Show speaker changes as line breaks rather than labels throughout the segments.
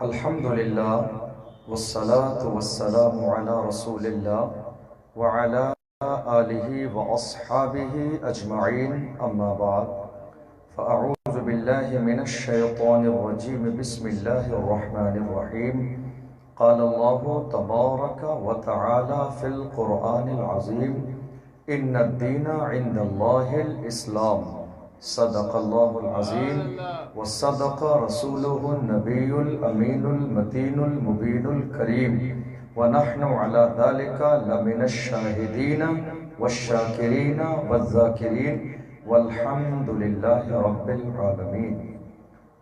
الحمد للہ والصلاة والسلام علی رسول اللہ وعلی آلہ واصحابہ اجمعین اما بعد فاعوذ باللہ من الشیطان الرجیم بسم اللہ الرحمن الرحیم قال اللہ تبارک وتعالی فی القرآن العظیم ان الدین عند اللہ الاسلام صدق اللہ العظیم وصدق رسوله النبی الامین المتین المبین الکریم ونحن على ذلك لمن الشاہدین والشاکرین والذاکرین والحمد للہ رب العالمین۔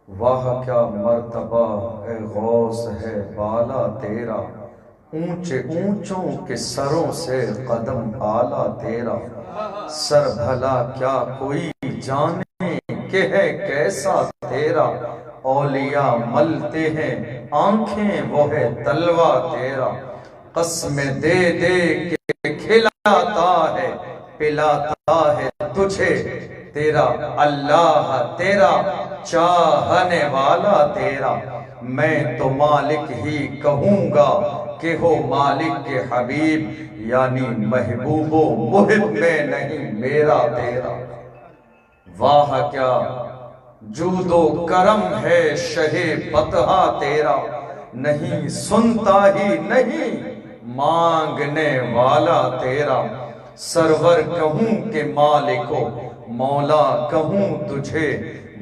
واہ کیا مرتبہ اے غوث ہے بالا تیرا، اونچے اونچوں کے سروں سے قدم اعلیٰ تیرا، سر بھلا کیا کوئی جانے کہ ہے کیسا تیرا، اولیاء ملتے ہیں آنکھیں وہ ہے تلوہ تیرا، قسم دے دے کے کھلاتا ہے پلاتا ہے تجھے تیرا اللہ، تیرا چاہنے والا تیرا، میں تو مالک ہی کہوں گا کہ ہو مالک کے حبیب، یعنی محبوب و محب میں نہیں میرا تیرا۔ واہ کیا جود و کرم ہے شہ بطحہ تیرا، نہیں سنتا ہی نہیں مانگنے والا تیرا، سرور کہوں کہ مالک و مولا کہوں تجھے،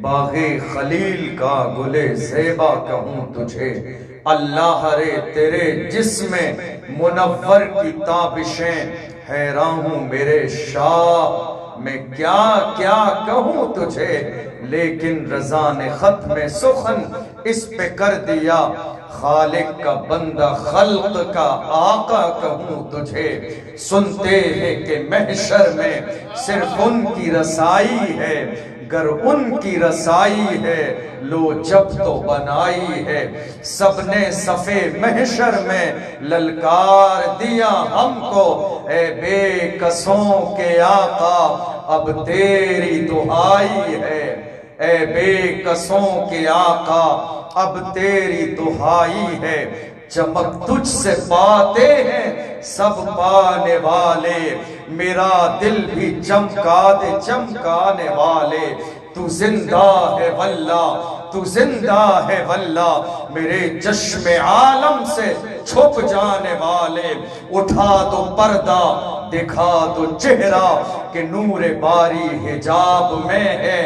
باغ خلیل کا گل زیبا کہوں تجھے، اللہ رے تیرے جسم منور کی تابشیں، حیران ہوں میرے شاہ میں کیا کیا کہوں تجھے، لیکن رضا نے ختم سخن اس پہ کر دیا، خالق کا بندہ خلق کا آقا کہوں تجھے، سنتے ہیں کہ محشر میں صرف ان کی رسائی ہے، گر ان کی رسائی ہے لو جب تو بنائی ہے، سب نے صفے محشر میں للکار دیا ہم کو، اے بے کسوں کے آقا اب تیری دہائی ہے، اے بے کسوں کے آقا اب تیری دہائی ہے، چمک تجھ سے پاتے ہیں سب پانے والے، میرا دل بھی چمکا دے چمکانے والے، تو زندہ ہے واللہ تو زندہ ہے واللہ، میرے چشم عالم سے چھپ جانے والے، اٹھا دو پردہ دکھا دو چہرہ کہ نور باری حجاب میں ہے،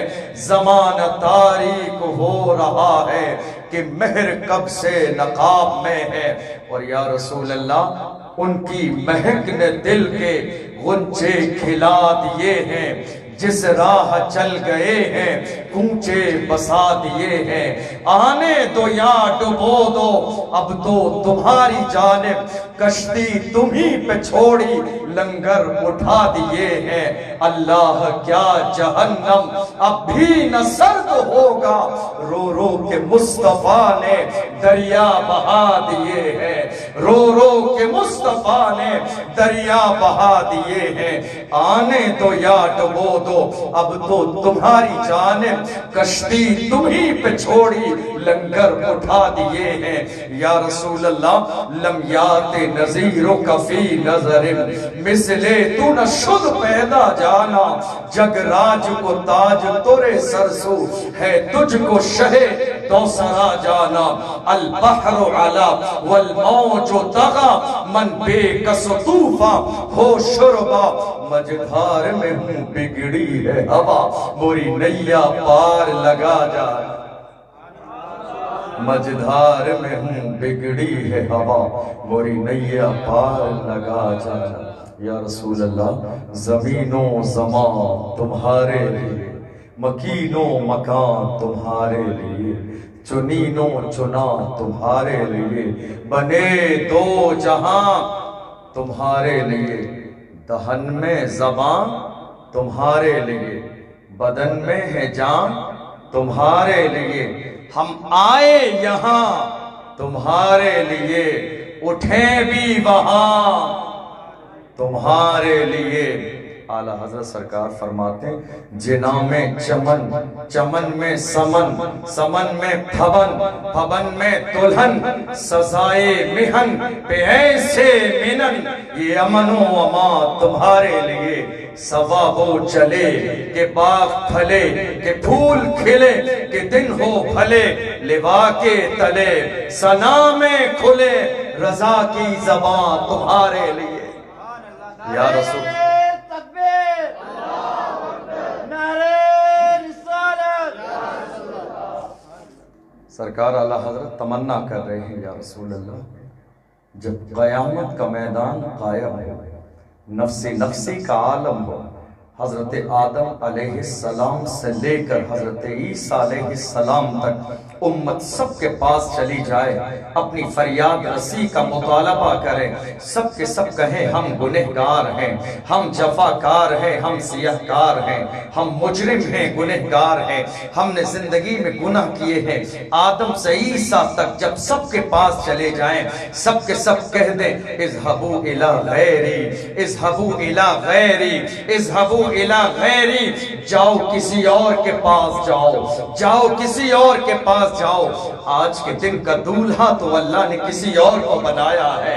زمانہ تاریک ہو رہا ہے کہ مہر کب سے نقاب میں ہے، اور یا رسول اللہ ان کی مہک نے دل کے غنچے کھلا دیے ہیں، جس راہ چل گئے ہیں کوچے بسا دیے ہیں، آنے دو یا ڈبو دو اب تو تمہاری جانب، کشتی تمہیں پہ چھوڑی لنگر اٹھا دیے ہیں، اللہ کیا جہنم اب بھی نہ سرد ہوگا، رو رو کے مصطفیٰ نے دریا بہا دیے ہیں، رو رو کے مصطفیٰ نے دریا بہا دیے ہیں، آنے دو یا ڈبو دو اب تو تمہاری جانب، کشتی تمہیں پہ چھوڑی لنگر اٹھا دیے ہیں، یا رسول اللہ لمیات نظیروں کا فی نظر مثلے تو نہ شد پیدا جانا، جگ راج کو تاج تورے سرسو ہے تجھ کو شہ دوسرا جانا، البحر علا والموج طغا من بے کس طوفا ہو شربا، مجدھار میں ہوں بگڑی ہے ہوا موری نیا پار لگا جا، مجدھار میں ہوں بگڑی ہے ہوا موری نیا پار لگا جانا، یا رسول اللہ زمین و زمان تمہارے لیے، مکین و مکان تمہارے لیے، چنین و چنا تمہارے لیے، بنے دو جہاں تمہارے لیے، دہن میں زبان تمہارے لیے، بدن میں ہے جان تمہارے لیے، ہم آئے یہاں تمہارے لیے، اٹھیں بھی وہاں تمہارے لیے، اعلیٰ حضرت سرکار فرماتے ہیں جنا میں چمن، چمن میں سمن، سمن میں پھبن، پھبن میں دلہن، سزائے مہن پہ ایسے منن، یہ امن و امان تمہارے لیے ثواب چلے کہ باغ پھلے کہ پھول کھلے کہ دن ہو بھلے لوا کے تلے ثنا میں کھلے رضا کی زبان تمہارے لیے۔ یا رسول سرکار اعلیٰ حضرت تمنا کر رہے ہیں یا رسول اللہ جب قیامت کا میدان قائم ہو، نفسی نفسی کا عالم ہو، حضرت آدم علیہ السلام سے لے کر حضرت عیسیٰ علیہ السلام تک امت سب کے پاس چلی جائے، اپنی فریاد رسی کا مطالبہ کرے، سب کے سب کہیں ہم گنہگار ہیں، ہم جفاکار ہیں، ہم سیاہکار ہیں، ہم مجرم ہیں، گنہگار ہیں، ہم نے زندگی میں گناہ کیے ہیں۔ آدم سے عیسیٰ تک جب سب کے پاس چلے جائیں، سب کے سب کہہ دیں اذهبوا الی غیری، اذهبوا الی غیری، اذهبوا الی غیری، جاؤ کسی اور کے پاس جاؤ، جاؤ کسی اور کے پاس جاؤ۔ آج کے دن کا دولہا تو اللہ نے کسی اور کو بنایا ہے،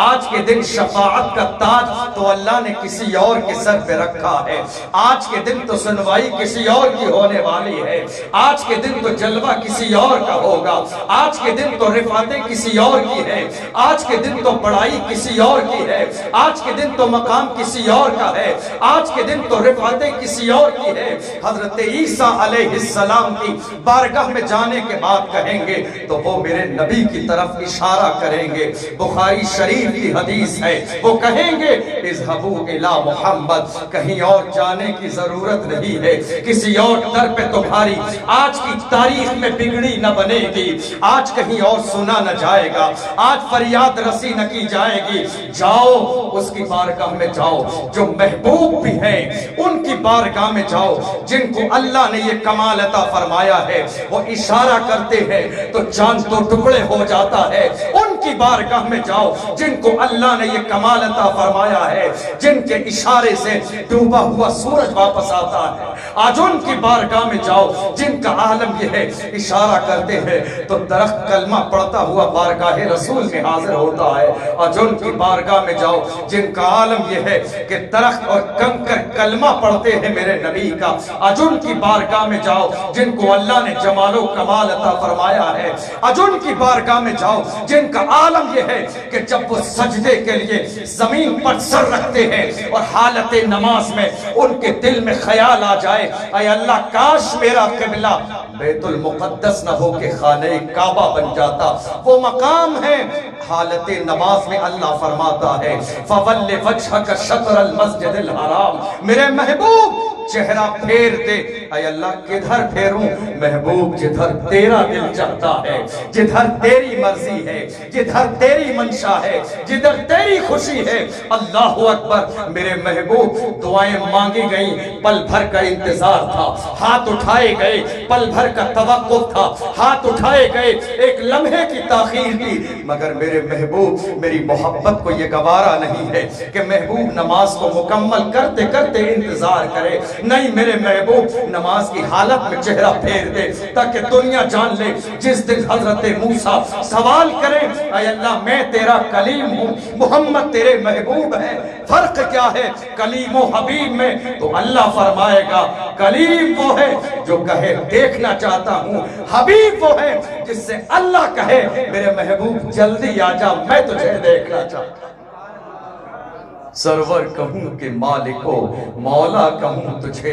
آج کے دن شفاعت کا تاج تو اللہ نے کسی اور کے سر پہ رکھا ہے، آج کے دن تو سنوائی کسی اور کی ہونے والی ہے، آج کے دن تو جلوہ کسی اور کا ہوگا، آج کے دن تو رفعتیں کسی اور کی ہے، آج کے دن تو بڑائی کسی اور کی ہے، آج کے دن تو مقام کسی اور کا ہے، آج کے دن تو رفعتیں کسی اور کی ہے۔ حضرت عیسیٰ علیہ السلام کی بارگاہ میں جانے کے بعد کہیں گے تو وہ میرے نبی کی طرف اشارہ کریں گے، بخاری شریف کی حدیث ہے، وہ کہیں گے اذهبوا الی محمد، کہیں اور جانے کی ضرورت نہیں ہے، کسی اور در پہ تمہاری آج کی تاریخ میں بگڑی نہ بنے گی، آج کہیں اور سنا نہ جائے گا، آج فریاد رسی نہ کی جائے گی، جاؤ اس کی بارگاہ میں جاؤ، جو محبوب بھی ہیں ان کی بارگاہ میں جاؤ، جن کو اللہ نے یہ کمال عطا فرمایا ہے، وہ اشارہ کرتے ہیں تو چاند دو ٹکڑے ہو جاتا ہے، ان کی بارگاہ میں جاؤ جن کو اللہ نے یہ کمال عطا فرمایا ہے، جن کے اشارے سے ڈوبا ہوا سورج واپس آتا ہے، آج ان کی بارگاہ میں جاؤ جن کا عالم یہ ہے، اشارہ کرتے ہیں تو درخت کلمہ پڑھتا ہوا بارگاہ رسول میں حاضر ہوتا ہے، آج ان کی بارگاہ میں جاؤ جن کا عالم یہ ہے کہ درخت اور کنکر کلمہ پڑھتے ہیں میرے نبی کا، آج ان کی بارگاہ میں جاؤ جن کو اللہ نے جمال و کمال عطا فرمایا ہے، آج ان کی بارگاہ میں جاؤ جن کا عالم یہ ہے کہ جب وہ سجدے کے لیے زمین پر سر رکھتے ہیں اور حالت نماز میں ان کے دل میں خیال آ جائے اے اللہ کاش میرا قبلہ بیت المقدس نہ ہو کہ خانہ کعبہ بن جاتا، وہ مقام ہے حالت نماز میں اللہ فرماتا ہے فَوَلِّ وَجْهَكَ شَطْرَ الْمَسْجِدِ الْحَرَامِ، میرے محبوب چہرہ پھیر دے، اے اللہ کدھر پھیروں؟ محبوب جدھر تیرا دل چاہتا ہے، جدھر تیری مرضی ہے، جدھر تیری منشا ہے، جدھر تیری خوشی ہے۔ اللہ اکبر، میرے محبوب دعائیں مانگی گئیں، پل بھر کا انتظار تھا، ہاتھ اٹھائے گئے، پل بھر کا توقف تھا، ہاتھ اٹھائے گئے، ایک لمحے کی تاخیر تھی، مگر میرے محبوب میری محبت کو یہ گوارا نہیں ہے کہ محبوب نماز کو مکمل کرتے کرتے انتظار کرے، نہیں میرے محبوب نماز کی حالت میں چہرہ پھیر دے تاکہ دنیا جان لے جس دن حضرت موسیٰ سوال کرے اے اللہ میں تیرا کلیم ہوں، محمد تیرے محبوب ہے، فرق کیا ہے کلیم و حبیب میں؟ تو اللہ فرمائے گا کلیم وہ ہے جو کہے دیکھنا چاہتا ہوں، حبیب وہ ہے جس سے اللہ کہے میرے محبوب جلدی آ جا میں تجھے دیکھنا چاہتا ہوں۔ سرور کہوں کہ مالکو مولا کہوں تجھے،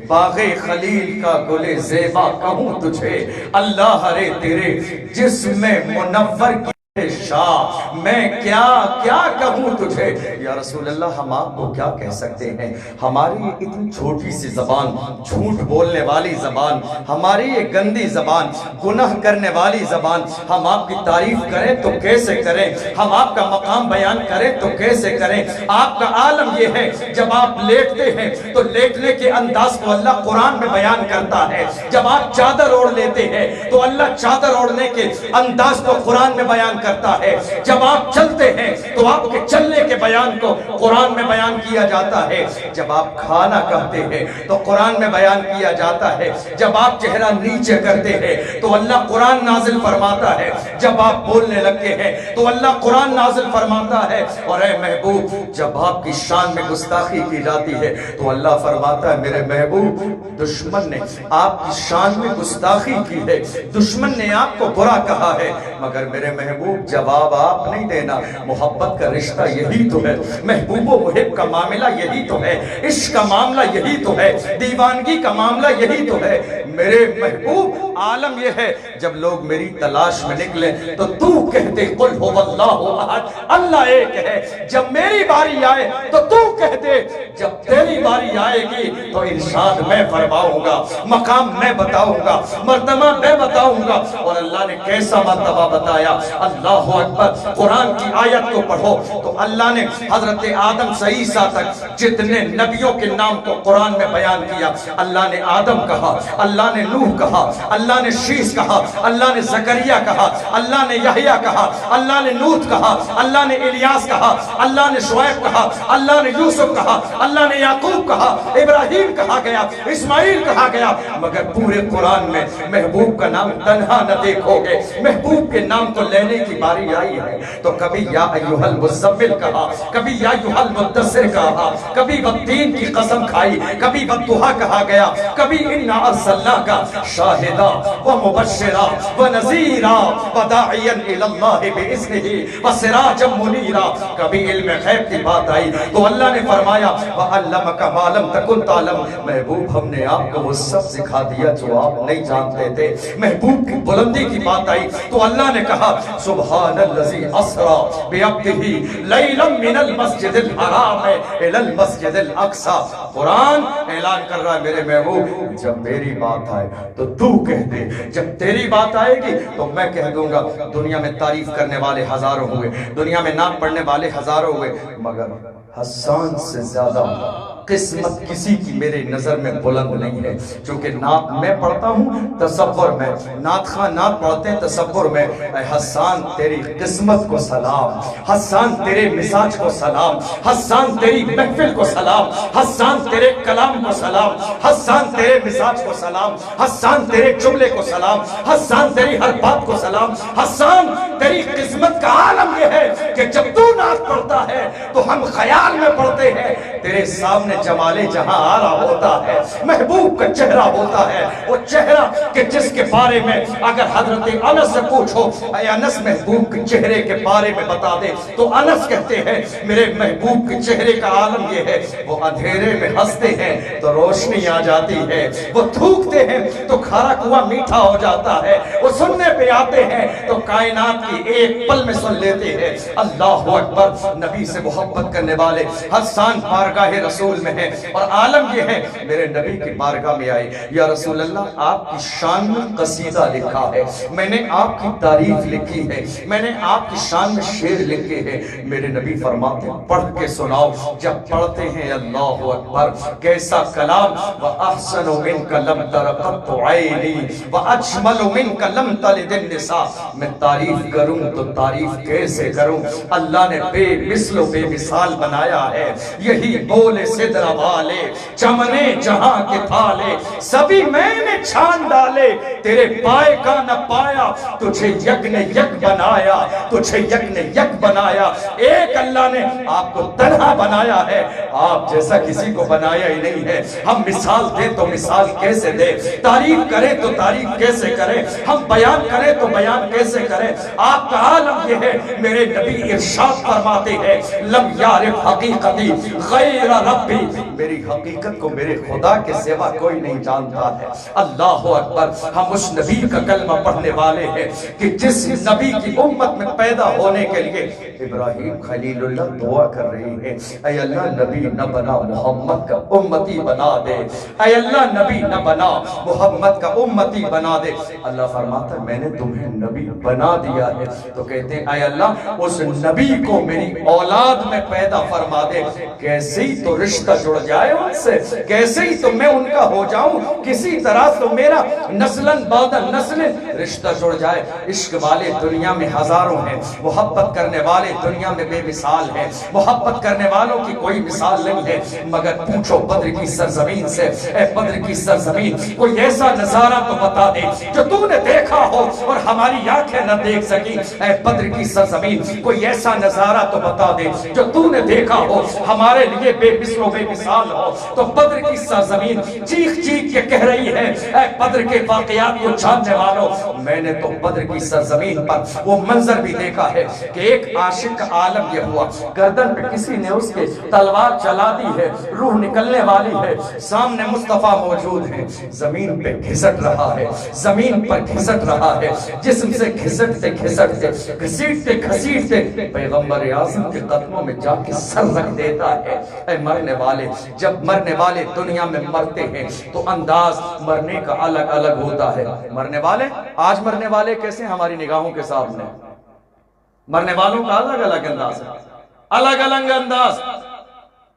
باغ خلیل کا گل زیبا کہوں تجھے، اللہ رے تیرے جسم منور کی شاہ میں کیا کیا کہوں تجھے۔ یا رسول اللہ ہم آپ کو کیا کہہ سکتے ہیں؟ ہماری یہ اتنی چھوٹی سی زبان، جھوٹ بولنے والی زبان، ہماری یہ گندی زبان، گناہ کرنے والی زبان، ہم آپ کی تعریف کریں تو کیسے کریں؟ ہم آپ کا مقام بیان کریں تو کیسے کریں؟ آپ کا عالم یہ ہے جب آپ لیٹتے ہیں تو لیٹنے کے انداز کو اللہ قرآن میں بیان کرتا ہے، جب آپ چادر اوڑھ لیتے ہیں تو اللہ چادر اوڑھنے کے انداز کو قرآن میں بیان کرتا ہے. جب آپ چلتے ہیں تو آپ کے چلنے کے بیان کو قرآن میں بیان کیا جاتا ہے. جب آپ کھانا کھاتے ہیں تو قرآن میں بیان کیا جاتا ہے. جب آپ چہرہ نیچے کرتے ہیں تو اللہ قرآن نازل فرماتا ہے. جب آپ بولنے لگتے ہیں تو اللہ قرآن نازل فرماتا ہے. اور اے محبوب جب آپ کی شان میں گستاخی کی جاتی ہے تو اللہ فرماتا ہے میرے محبوب دشمن نے آپ کی شان میں گستاخی کی ہے, دشمن نے آپ کو برا کہا ہے, مگر میرے محبوب جواب آپ نہیں دینا. محبت کا رشتہ یہی تو ہے, محبوب و محب کا معاملہ یہی تو ہے, عشق کا معاملہ یہی تو ہے, دیوانگی کا معاملہ یہی تو ہے. میرے محبوب عالم یہ ہے جب لوگ میری تلاش میں نکلے تو تو کہتے قل هو اللہ احد, اللہ ایک ہے. جب میری باری آئے تو تو کہتے جب تیری باری آئے گی تو ارشاد میں فرماؤں گا, مقام میں بتاؤں گا, مرتبہ میں بتاؤں گا. اور اللہ نے کیسا مرتبہ بتایا, اللہ اکبر. قرآن کی آیت کو پڑھو تو اللہ نے حضرت آدم سے عیسیٰ تک جتنے نبیوں کے نام کو قرآن میں بیان کیا, اللہ نے آدم کہا, اللہ نے نوح کہا, اللہ نے شیس کہا, اللہ نے زکریا کہا, اللہ نے یحییٰ کہا, اللہ نے لوط کہا, اللہ نے الیاس کہا, اللہ نے شعیب کہا, اللہ نے یوسف کہا, اللہ نے یعقوب کہا, ابراہیم کہا گیا, اسماعیل کہا گیا. مگر پورے قرآن میں محبوب کا نام تنہا نہ دیکھو گے. محبوب کے نام کو لینے کی باری آئی ہے تو کبھی یا ایھا المزمل کہا, کبھی یا ایھا المدثر کہا, کبھی والتین کی قسم کھائی, کبھی والضحیٰ کہا گیا, کبھی انا ارسلناک شاہدا ومبشرا ونذیرا وداعیا الی اللہ باذنہ وسراجا منیرا. کبھی علم غیب کی بات آئی تو اللہ نے فرمایا وعلمک ما لم تکن تعلم. محبوب ہم نے آپ کو وہ سب سکھا دیا جو آپ نہیں جانتے تھے. محبوب کی بلندی کی بات آئی تو اللہ نے کہا سبحان الذی اسری بعبدہ لیلا من المسجد الحرام الی المسجد الاقصی. قرآن اعلان کر رہا ہے میرے محبوب جب میری بات آئے تو تو کہہ دے, جب تیری بات آئے گی تو میں کہہ دوں گا. دنیا میں تعریف کرنے والے ہزاروں ہوئے, دنیا میں نام پڑھنے والے ہزاروں ہوئے, مگر حسان سے زیادہ قسمت کسی کی میرے نظر میں بلند نہیں ہے. چونکہ نعت میں پڑھتا ہوں تصور میں, نعت خواہ نعت پڑھتے ہیں تصور میں. اے حسان تیری قسمت کو سلام, حسان تیرے مزاج کو سلام, حسان تیری محفل کو سلام, حسان تیرے کلام کو سلام, حسان تیرے مزاج کو سلام, حسان تیرے جملے کو سلام, حسان تیری ہر بات کو سلام. حسان تیری قسمت کا عالم یہ ہے کہ جب تو نعت پڑھتا ہے تو ہم خیال میں پڑھتے ہیں تیرے سامنے جمال جہاں آ رہا ہوتا ہے, محبوب کا چہرہ ہوتا ہے. وہ چہرہ کہ جس کے بارے میں اگر حضرت انس سے پوچھو اے انس محبوب کے چہرے کے بارے میں بتا دے تو انس کہتے ہیں میرے محبوب کے چہرے کا عالم یہ ہے وہ اندھیرے میں ہنستے ہیں تو روشنی آ جاتی ہے, وہ تھوکتے ہیں تو کھارا کنواں میٹھا ہو جاتا ہے, وہ سننے پہ آتے ہیں تو کائنات کی ایک پل میں سن لیتے ہیں. اللہ اکبر. نبی سے محبت کرنے والے حسان بارگاہ رسول میں ہیں اور عالم یہ ہے میرے نبی کی بارگاہ میں آئے, یا رسول اللہ آپ کی شان میں قصیدہ لکھا ہے, میں نے آپ کی تعریف لکھی ہے, میں نے آپ کی شان میں شعر لکھے ہیں. میرے نبی فرماتے ہیں پڑھ کے سناؤ. جب پڑھتے ہیں اللہ اکبر کیسا کلام, وَأَحْسَنُ مِنْكَ لَمْ تَرَ قَطُّ عَيْنِي وَأَجْمَلُ مِنْكَ لَمْ تَلِدِ النِّسَاءُ. میں تعریف کروں تو تعریف کیسے کروں, اللہ نے بے مثل و بے مثال بنایا ہے. یہی بولے سدرہ والے چمنے جہاں کے تھالے, سبھی میں نے چھان ڈالے تیرے پائے کا نہ پایا, تجھے یک نے یک بنایا, تجھے یک نے یک بنایا. ایک اللہ نے آپ کو تنہا بنایا ہے, آپ جیسا کسی کو بنایا ہی نہیں ہے. ہم مثال دیں تو مثال کیسے دیں, تعریف کریں تو تعریف کیسے کریں, ہم بیان کریں تو بیان کیسے کریں. آپ کا عالم یہ ہے میرے نبی ارشاد فرماتے ہیں لم یعرف حقیقتی غیر ربی, میری حقیقت کو میرے خدا کے سوا کوئی نہیں جانتا ہے. اللہ اکبر. ہم اس نبی کا کلمہ پڑھنے والے ہیں کہ جس نبی کی امت میں پیدا ہونے کے لیے ابراہیم خلیل اللہ دعا کر رہی ہے اے اللہ نبی نہ بنا محمد کا امتی بنا دے, اے اللہ نبی نہ بنا محمد کا امتی بنا دے. اللہ فرماتا ہے میں نے تمہیں نبی بنا دیا ہے. تو کہتے ہیں اے اللہ اس نبی کو میری اولاد میں پیدا فرما دے. کیسے ہی تو رشتہ رشتہ جڑ جائے ان سے، کیسے ہی تو میں ان کا ہو جاؤں، کسی طرح تو میرا نسلن بعد نسل رشتہ جڑ جائے۔ عشق والے دنیا میں ہزاروں ہیں، محبت کرنے والے دنیا میں بے مثال ہیں، محبت کرنے والوں کی کوئی مثال نہیں ہے، مگر پوچھو بدر کی سرزمین سے، اے بدر کی سرزمین کوئی ایسا نظارہ تو بتا دے جو تو نے دیکھا ہو اور ہماری آنکھیں نہ دیکھ سکی۔ اے بدر کی سرزمین کوئی ایسا نظارہ تو بتا دے جو تو نے دیکھا ہو، ہمارے لیے بے مثل و بے مثال ہو۔ تو بدر کی سرزمین چیخ چیخ کے کہہ رہی ہے، اے بدر کے واقعات کو جاننے والوں، میں نے تو بدر کی سرزمین پر وہ منظر بھی دیکھا ہے کہ ایک عاشق کا عالم یہ ہوا، گردن پہ کسی نے اس کے تلوار چلا دی ہے، روح نکلنے والی ہے، سامنے مصطفیٰ موجود ہے، زمین پہ گھسٹ رہا ہے، زمین پر گھسٹ رہا ہے، جسم سے گھسٹتے گھسٹتے گھسیٹتے گھسیٹتے پیغمبر اعظم کے قدموں میں جا کے سر رکھ دیتا ہے۔ اے مرنے والے، جب مرنے والے دنیا میں مرتے ہیں تو انداز مرنے کا الگ الگ ہوتا ہے۔ مرنے والے آج مرنے والے کیسے ہماری نگاہوں کے سامنے، مرنے والوں کا الگ الگ انداز ہے، الگ الگ انداز،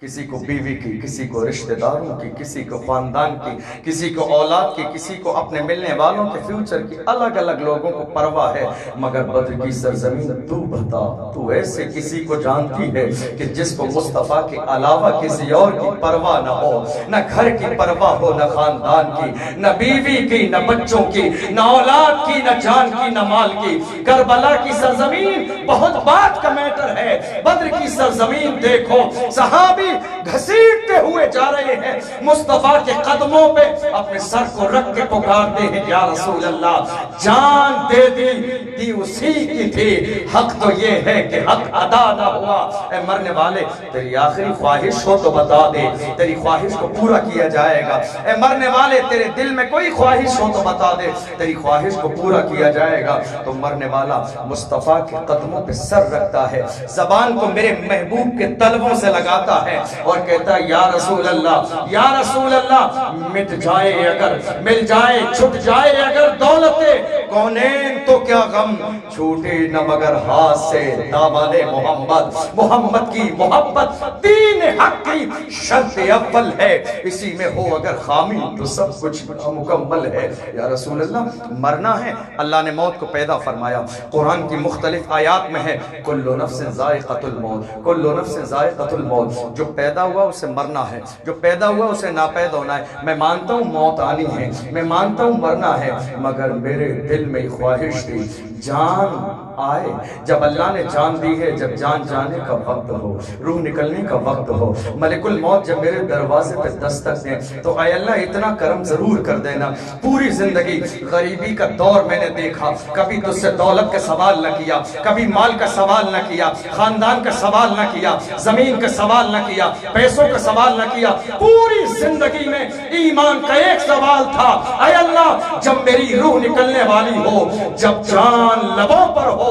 کسی کو بیوی کی، کسی کو رشتہ داروں کی، کسی کو خاندان کی، کسی کو اولاد کی، کسی کو اپنے ملنے والوں کے فیوچر کی، الگ الگ لوگوں کو پرواہ ہے۔ مگر بدر کی سرزمین تو بتا، تو ایسے کسی کو جانتی ہے کہ جس کو مصطفیٰ کے علاوہ کسی اور کی پرواہ نہ ہو، نہ گھر کی پرواہ ہو، نہ خاندان کی، نہ بیوی کی، نہ بچوں کی، نہ اولاد کی، نہ جان کی، نہ مال کی۔ کربلا کی سرزمین بہت بات کا میٹر ہے، بدر کی سرزمین دیکھو، صحابی گھسیٹتے ہوئے جا رہے ہیں، مصطفیٰ کے قدموں پہ اپنے سر کو رکھ کے پکارتے ہیں، یا رسول اللہ جان دے دی اسی کی تھی، حق تو یہ ہے کہ حق ادا نہ ہوا۔ اے مرنے والے تیری آخری خواہش ہو تو بتا دے، تیری خواہش کو پورا کیا جائے گا۔ اے مرنے والے تیرے دل میں کوئی خواہش ہو تو بتا دے، تیری خواہش کو پورا کیا جائے گا۔ تو مرنے والا مصطفیٰ کے قدموں پہ سر رکھتا ہے، زبان کو میرے محبوب کے طلبوں سے لگاتا ہے اور کہتا ہے، یا رسول اللہ، یا رسول اللہ، مٹ جائے اگر، مل جائے، چھٹ جائے اگر دولت کونین تو کیا غم، چھوٹے نہ مگر ہاتھ سے دامن محمد، محمد کی محبت دین حق کی شرط اول ہے، اسی میں ہو اگر خامی تو سب کچھ مکمل ہے۔ یا رسول اللہ مرنا ہے، اللہ نے موت کو پیدا فرمایا، قرآن کی مختلف آیات میں ہے، کل نفس ذائقۃ الموت، کل نفس ذائقۃ الموت، جو پیدا ہوا اسے مرنا ہے، جو پیدا ہوا اسے ناپید ہونا ہے۔ میں مانتا ہوں موت آنی ہے، میں مانتا ہوں مرنا ہے، مگر میرے دل میں خواہش تھی جان آئے، جب اللہ نے جان دی ہے، جب جان جانے کا وقت ہو، روح نکلنے کا وقت ہو، ملک الموت جب میرے دروازے پہ دستک دیں تو اے اللہ اتنا کرم ضرور کر دینا۔ پوری زندگی غریبی کا دور میں نے دیکھا، کبھی تجھ سے دولت کا سوال نہ کیا، کبھی مال کا سوال نہ کیا، خاندان کا سوال نہ کیا، زمین کا سوال نہ کیا، پیسوں کا سوال نہ کیا، پوری زندگی میں ایمان کا ایک سوال تھا، اے اللہ جب میری روح نکلنے والی ہو، جب جان لبوں پر ہو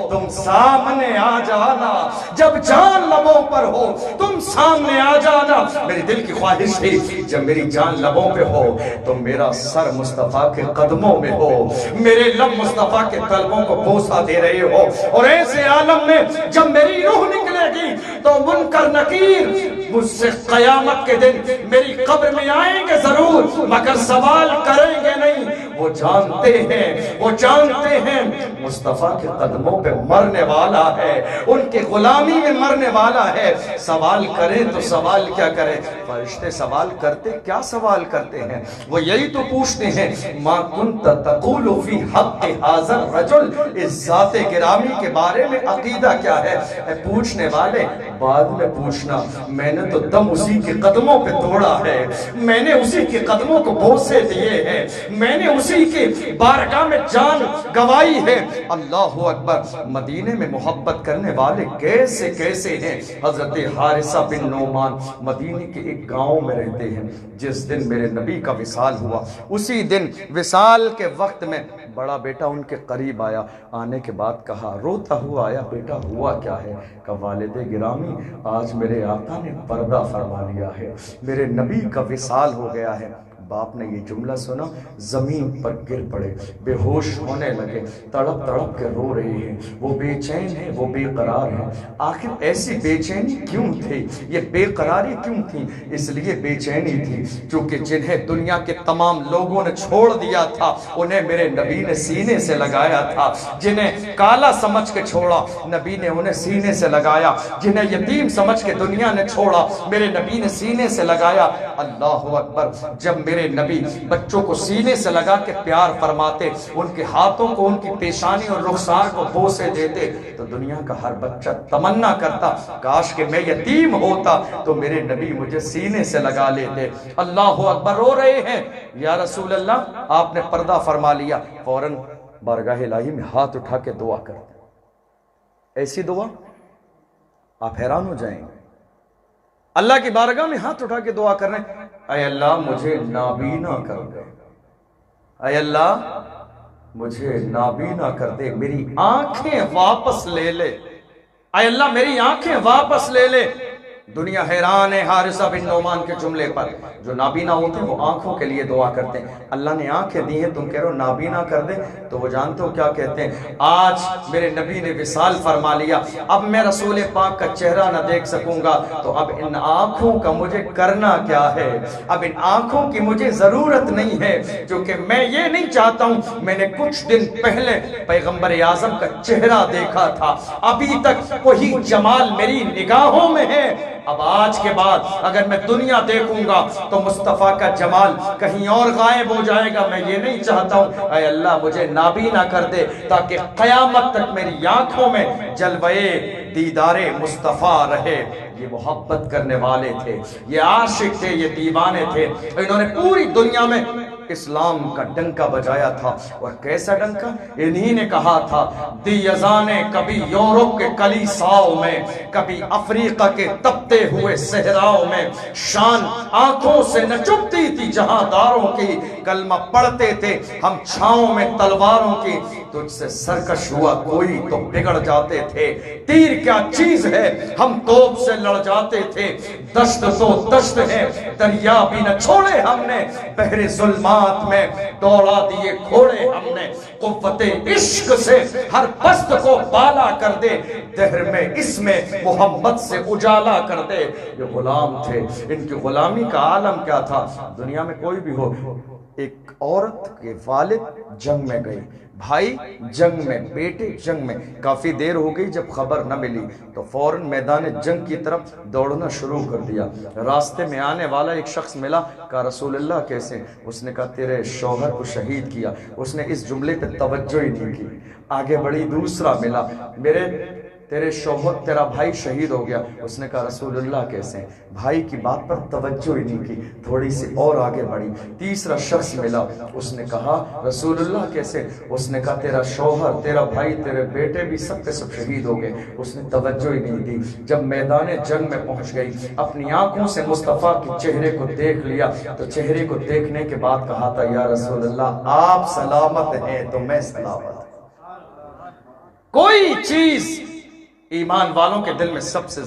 تم سامنے آ جانا، جب جان لبوں پر ہو تم سامنے آ جانا۔ میری دل کی خواہش تھی جب میری جان لبوں پہ ہو تو میرا سر مصطفیٰ کے قدموں میں ہو، میرے لب مصطفیٰ کے طلبوں کو بوسہ دے رہے ہو، اور ایسے عالم میں جب میری روح نکلے گی تو منکر نکیر مجھ سے قیامت کے دن میری قبر میں آئیں گے ضرور، مگر سوال کریں گے نہیں۔ وہ جانتے ہیں، وہ جانتے ہیں مصطفیٰ کے قدموں پہ مرنے والا ہے، ان کے غلامی میں مرنے والا ہے۔ سوال کریں تو سوال کیا کریں؟ فرشتے سوال کرتے کیا سوال کرتے ہیں؟ وہ یہی تو پوچھتے ہیں، ما کنت تقول فی حق ھذا الرجل، اس ذات گرامی کے بارے میں عقیدہ کیا ہے؟ اے پوچھنے والے بعد میں پوچھنا، میں نے تو دم اسی کے قدموں پہ توڑا ہے، میں نے اسی کے قدموں کو بوسے دیے ہیں، میں نے اسی کے بارگاہ میں جان گوائی ہے۔ اللہ اکبر۔ مدینے میں محبت کرنے والے کیسے کیسے ہیں؟ حضرت حارثہ بن نعمان مدینے کے ایک گاؤں میں رہتے ہیں۔ جس دن میرے نبی کا وصال ہوا، اسی دن وصال کے وقت میں بڑا بیٹا ان کے قریب آیا، آنے کے بعد کہا، روتا ہوا آیا، بیٹا ہوا کیا ہے؟ کہ والد گرامی آج میرے آقا نے پردہ فرما لیا ہے، میرے نبی کا وصال ہو گیا ہے۔ باپ نے یہ جملہ سنا، زمین پر گر پڑے، بے ہوش ہونے لگے، تڑپ تڑپ کے رو رہے ہیں، وہ بے چین ہیں، وہ بے قرار ہیں۔ آخر ایسی بے چینی کیوں تھی، یہ بے قراری کیوں تھی؟ اس لیے بے چینی تھی چونکہ جنہیں دنیا کے تمام لوگوں نے چھوڑ دیا تھا انہیں میرے نبی نے سینے سے لگایا تھا۔ جنہیں کالا سمجھ کے چھوڑا نبی نے انہیں سینے سے لگایا، جنہیں یتیم سمجھ کے دنیا نے چھوڑا میرے نبی نے سینے سے لگایا۔ اللہ اکبر، جب میرے نبی بچوں کو سینے سے لگا کے پیار فرماتے، ان کے ہاتھوں کو، ان کی پیشانی اور رخسار کو بوسے دیتے، تو دنیا کا ہر بچہ تمنا کرتا کاش کہ میں یتیم ہوتا تو میرے نبی مجھے سینے سے لگا لیتے۔ اللہ اکبر، رو رہے ہیں، یا رسول اللہ آپ نے پردہ فرما لیا، فوراً بارگاہ الہی میں ہاتھ اٹھا کے دعا کرتے۔ ایسی دعا آپ حیران ہو جائیں گے، اللہ کی بارگاہ میں ہاتھ اٹھا کے دعا کر رہے ہیں، اے اللہ مجھے نابینا کر دے، اے اللہ مجھے نابینا کر دے، میری آنکھیں واپس لے لے، اے اللہ میری آنکھیں واپس لے لے۔ دنیا حیران ہے حارثہ بن نعمان کے جملے پر۔ جو نابینا ہوتے ہیں وہ آنکھوں کے لیے دعا کرتے ہیں، اللہ نے آنکھیں دی ہیں، تم کہہ رہے ہو نابینا کر دے، تو وہ جانتے ہو کیا کہتے ہیں، آج میرے نبی نے وصال فرما لیا، اب میں رسول پاک کا چہرہ نہ دیکھ سکوں گا، تو اب ان آنکھوں کا مجھے کرنا کیا ہے، اب ان آنکھوں کی مجھے ضرورت نہیں ہے، کیونکہ میں یہ نہیں چاہتا ہوں، میں نے کچھ دن پہلے پیغمبر اعظم کا چہرہ دیکھا تھا، ابھی تک وہی جمال میری نگاہوں میں ہے، اب آج کے بعد اگر میں دنیا دیکھوں گا تو مصطفیٰ کا جمال کہیں اور غائب ہو جائے گا، میں یہ نہیں چاہتا ہوں، اے اللہ مجھے نابینا کر دے تاکہ قیامت تک میری آنکھوں میں جلوہ دیدار مصطفیٰ رہے۔ یہ محبت کرنے والے تھے، یہ عاشق تھے، یہ دیوانے تھے، انہوں نے پوری دنیا میں اسلام کا ڈنکا بجایا تھا، اور کیسا ڈنکا؟ انہی نے کہا تھا، دی یزانے کبھی یورپ کے کلیساؤں میں، کبھی افریقہ کے تپتے ہوئے صحراؤں میں، شان آنکھوں سے نہ چپتی تھی جہاں داروں کی، کلمہ پڑھتے تھے ہم چھاؤں میں تلواروں کی، تجھ سے سرکش ہوا کوئی تو بگڑ جاتے تھے، تیر کیا چیز ہے ہم توپ سے لڑ جاتے تھے، دشت تو دشت ہے دریا بھی نہ چھوڑے ہم نے، بحر ظلمات میں دوڑا دیے گھوڑے ہم نے، قوت عشق سے ہر پست کو بالا کر دے، دہر میں اس میں محمد سے اجالا کر دے۔ یہ غلام تھے، ان کی غلامی کا عالم کیا تھا؟ دنیا میں کوئی بھی ہو، ایک عورت کے والد جنگ میں گئی، بھائی جنگ میں، بیٹے جنگ میں، کافی دیر ہو گئی، جب خبر نہ ملی تو فوراً میدان جنگ کی طرف دوڑنا شروع کر دیا۔ راستے میں آنے والا ایک شخص ملا، کہا رسول اللہ کیسے؟ اس نے کہا تیرے شوہر کو شہید کیا۔ اس نے اس جملے پہ توجہ ہی نہیں کی، آگے بڑھی، دوسرا ملا، تیرے شوہر، تیرا بھائی شہید ہو گیا۔ اس نے کہا رسول اللہ کیسے؟ بھائی کی بات پر توجہ ہی نہیں کی، تھوڑی سی اور آگے بڑھی، تیسرا شخص ملا، اس نے کہا رسول اللہ کیسے؟ اس نے کہا تیرا شوہر، تیرا بھائی، تیرے بیٹے بھی سب کے سب شہید ہو گئے۔ اس نے توجہ ہی نہیں دی۔ جب میدان جنگ میں پہنچ گئی، اپنی آنکھوں سے مصطفیٰ کے چہرے کو دیکھ لیا، تو چہرے کو دیکھنے کے بعد کہا تھا یا رسول اللہ آپ سلامت ہیں تو میں سلامت ہوں۔ کوئی چیز ایمان والوں کے دل میں سب سے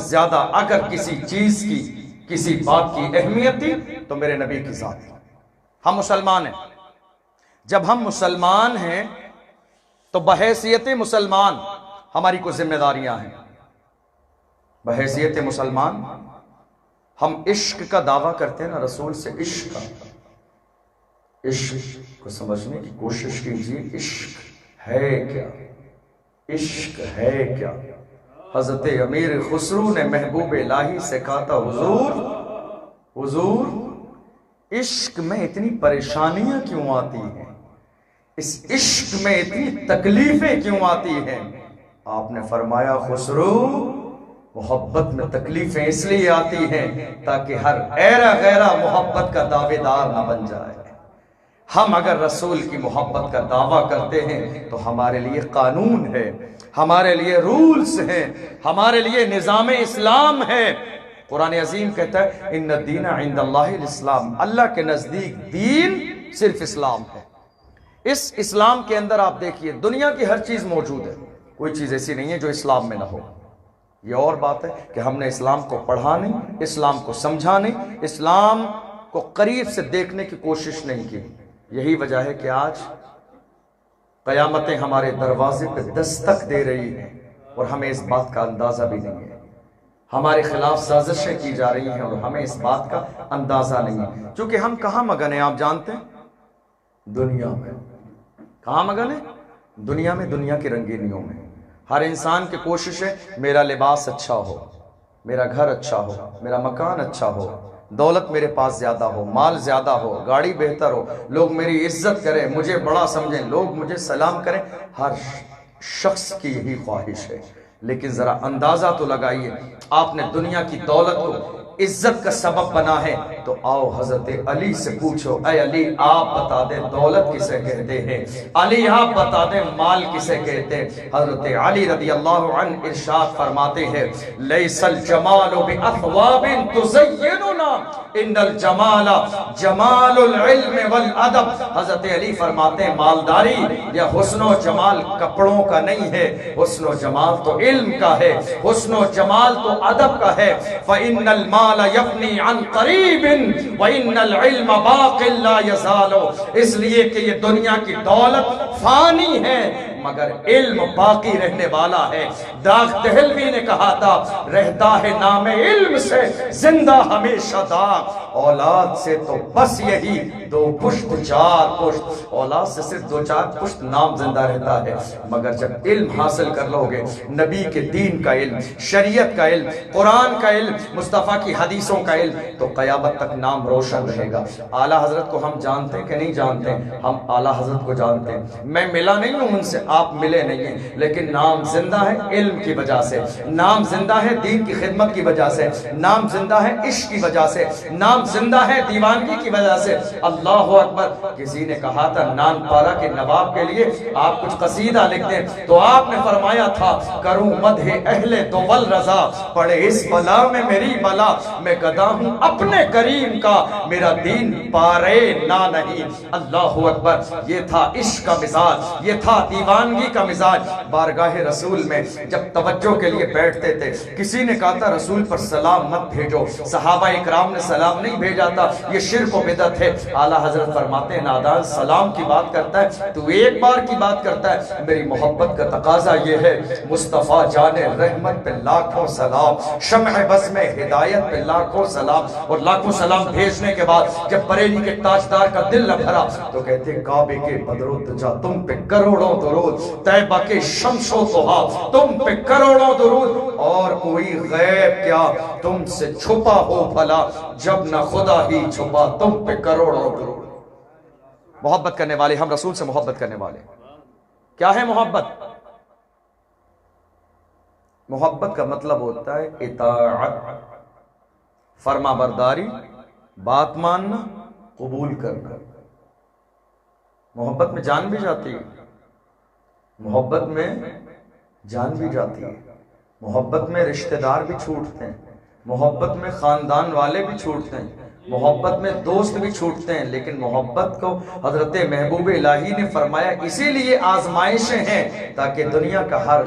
زیادہ اگر کسی چیز کی، کسی بات کی اہمیت تھی تو میرے نبی کی ذات تھی۔ ہم مسلمان ہیں، جب ہم مسلمان ہیں تو بحیثیت مسلمان ہماری کوئی ذمہ داریاں ہیں۔ بحیثیت مسلمان ہم عشق کا دعویٰ کرتے ہیں نا، رسول سے عشق کا، عشق کو سمجھنے کی کوشش کیجیے، عشق ہے کیا؟ عشق ہے کیا؟ حضرت امیر خسرو نے محبوب الہی سے کہا تھا حضور عشق میں اتنی پریشانیاں کیوں آتی ہیں، اس عشق میں اتنی تکلیفیں کیوں آتی ہیں؟ آپ نے فرمایا خسرو محبت میں تکلیفیں اس لیے آتی ہیں تاکہ ہر ایرا غیرہ محبت کا دعوے دار نہ بن جائے۔ ہم اگر رسول کی محبت کا دعویٰ کرتے ہیں تو ہمارے لیے قانون ہے، ہمارے لیے رولز ہیں، ہمارے لیے نظام اسلام ہے۔ قرآن عظیم کہتا ہے ان الدین عند اللہ الاسلام، اللہ کے نزدیک دین صرف اسلام ہے۔ اس اسلام کے اندر آپ دیکھیے دنیا کی ہر چیز موجود ہے، کوئی چیز ایسی نہیں ہے جو اسلام میں نہ ہو۔ یہ اور بات ہے کہ ہم نے اسلام کو پڑھا نہیں، اسلام کو سمجھا نہیں، اسلام کو قریب سے دیکھنے کی کوشش نہیں کی۔ یہی وجہ ہے کہ آج قیامتیں ہمارے دروازے پہ دستک دے رہی ہیں اور ہمیں اس بات کا اندازہ بھی نہیں ہے۔ ہمارے خلاف سازشیں کی جا رہی ہیں اور ہمیں اس بات کا اندازہ نہیں ہے، چونکہ ہم کہاں مگن ہیں آپ جانتے ہیں؟ دنیا میں۔ کہاں مگن ہیں؟ دنیا میں، دنیا کی رنگینیوں میں۔ ہر انسان کی کوشش ہے میرا لباس اچھا ہو، میرا گھر اچھا ہو، میرا مکان اچھا ہو، دولت میرے پاس زیادہ ہو، مال زیادہ ہو، گاڑی بہتر ہو، لوگ میری عزت کریں، مجھے بڑا سمجھیں، لوگ مجھے سلام کریں۔ ہر شخص کی یہی خواہش ہے، لیکن ذرا اندازہ تو لگائیے، آپ نے دنیا کی دولت کو عزت کا سبب بنا ہے تو آؤ حضرت علی سے پوچھو، اے علی آپ بتا دیں دولت کسے کہتے ہیں، علی آپ بتا دیں مال کسے کہتے ہیں۔ حضرت علی رضی اللہ عنہ ارشاد فرماتے ہیں، لیس الجمال باثواب تزیننا ان الجمال جمال العلم والادب۔ حضرت علی فرماتے ہیں مالداری یا حسن و جمال کپڑوں کا نہیں ہے، حسن و جمال تو علم کا ہے، حسن و جمال تو ادب کا ہے۔ فإن المال یفنی عن قریب وإن العلم باق لا یزال۔ اس لیے کہ یہ دنیا کی دولت فانی ہے مگر علم باقی رہنے والا ہے۔ داغ دہلوی نے کہا تھا، رہتا ہے نام علم سے زندہ ہمیشہ داغ، اولاد سے تو بس یہی دو پشت چار پشت۔ اولاد سے صرف دو چار پشت نام زندہ رہتا ہے، مگر جب علم حاصل کر لو گے، نبی کے دین کا علم، شریعت کا علم، قرآن کا علم، مصطفیٰ کی حدیثوں کا علم، تو قیامت تک نام روشن رہے گا۔ اعلیٰ حضرت کو ہم جانتے ہیں کہ نہیں جانتے؟ ہم اعلیٰ حضرت کو جانتے ہیں، میں ملا نہیں ہوں ان سے، آپ ملے نہیں ہیں، لیکن نام زندہ ہے علم کی وجہ سے، نام زندہ ہے دین کی خدمت کی وجہ سے، نام زندہ ہے عشق کی وجہ سے، نام زندہ ہے دیوانگی کی وجہ سے۔ اللہ اکبر۔ کسی نے کہا تھا نان پارا کے نواب کے لیے آپ کچھ قصیدہ لکھ دیں، تو آپ نے فرمایا تھا، کروں مدح اہل دول رضا، پڑے اس بلا میں میری بلا، میں گدا ہوں اپنے کریم کا، میرا دین پارے نہ نہیں۔ اللہ اکبر۔ یہ تھا عشق کا مزاج، یہ تھا دیوانگی کا مزاج۔ بارگاہ رسول میں جب توجہ کے لیے بیٹھتے تھے، کسی نے کہا تھا رسول پر سلام مت بھیجو، صحابہ اکرام نے سلام نہیں بھیجا تھا، یہ شرک و بدعت ہے۔ اعلیٰ حضرت فرماتے ہیں نادان سلام کی بات کرتا ہے تو ایک بار کی بات کرتا ہے، میری محبت کا تقاضا یہ ہے، مصطفیٰ جان رحمت پہ لاکھوں سلام، شمع بس میں ہدایت پہ لاکھوں سلام۔ اور لاکھوں سلام بھیجنے کے بعد جب بریلی کے تاجدار کا دل نہ بھرا تو کہتے ہیں کعبے کے بدر و دجا تم پہ کروڑوں درود، طیبہ کے شمس و ضحا تم پہ کروڑوں درود، اور کوئی غیب کیا تم سے چھپا ہو بھلا، جب نہ خدا ہی چھپا تم پہ کروڑوں درود۔ محبت کرنے والے، ہم رسول سے محبت کرنے والے، کیا ہے محبت؟ محبت کا مطلب ہوتا ہے اطاعت، فرما برداری، بات ماننا، قبول کرنا۔ محبت میں جان بھی جاتی ہے، محبت میں جان بھی جاتی ہے، محبت میں رشتہ دار بھی چھوٹتے ہیں، محبت میں خاندان والے بھی چھوٹتے ہیں، محبت میں دوست بھی چھوٹتے ہیں، لیکن محبت کو حضرت محبوب الہی نے فرمایا اسی لیے آزمائشیں ہیں تاکہ دنیا کا ہر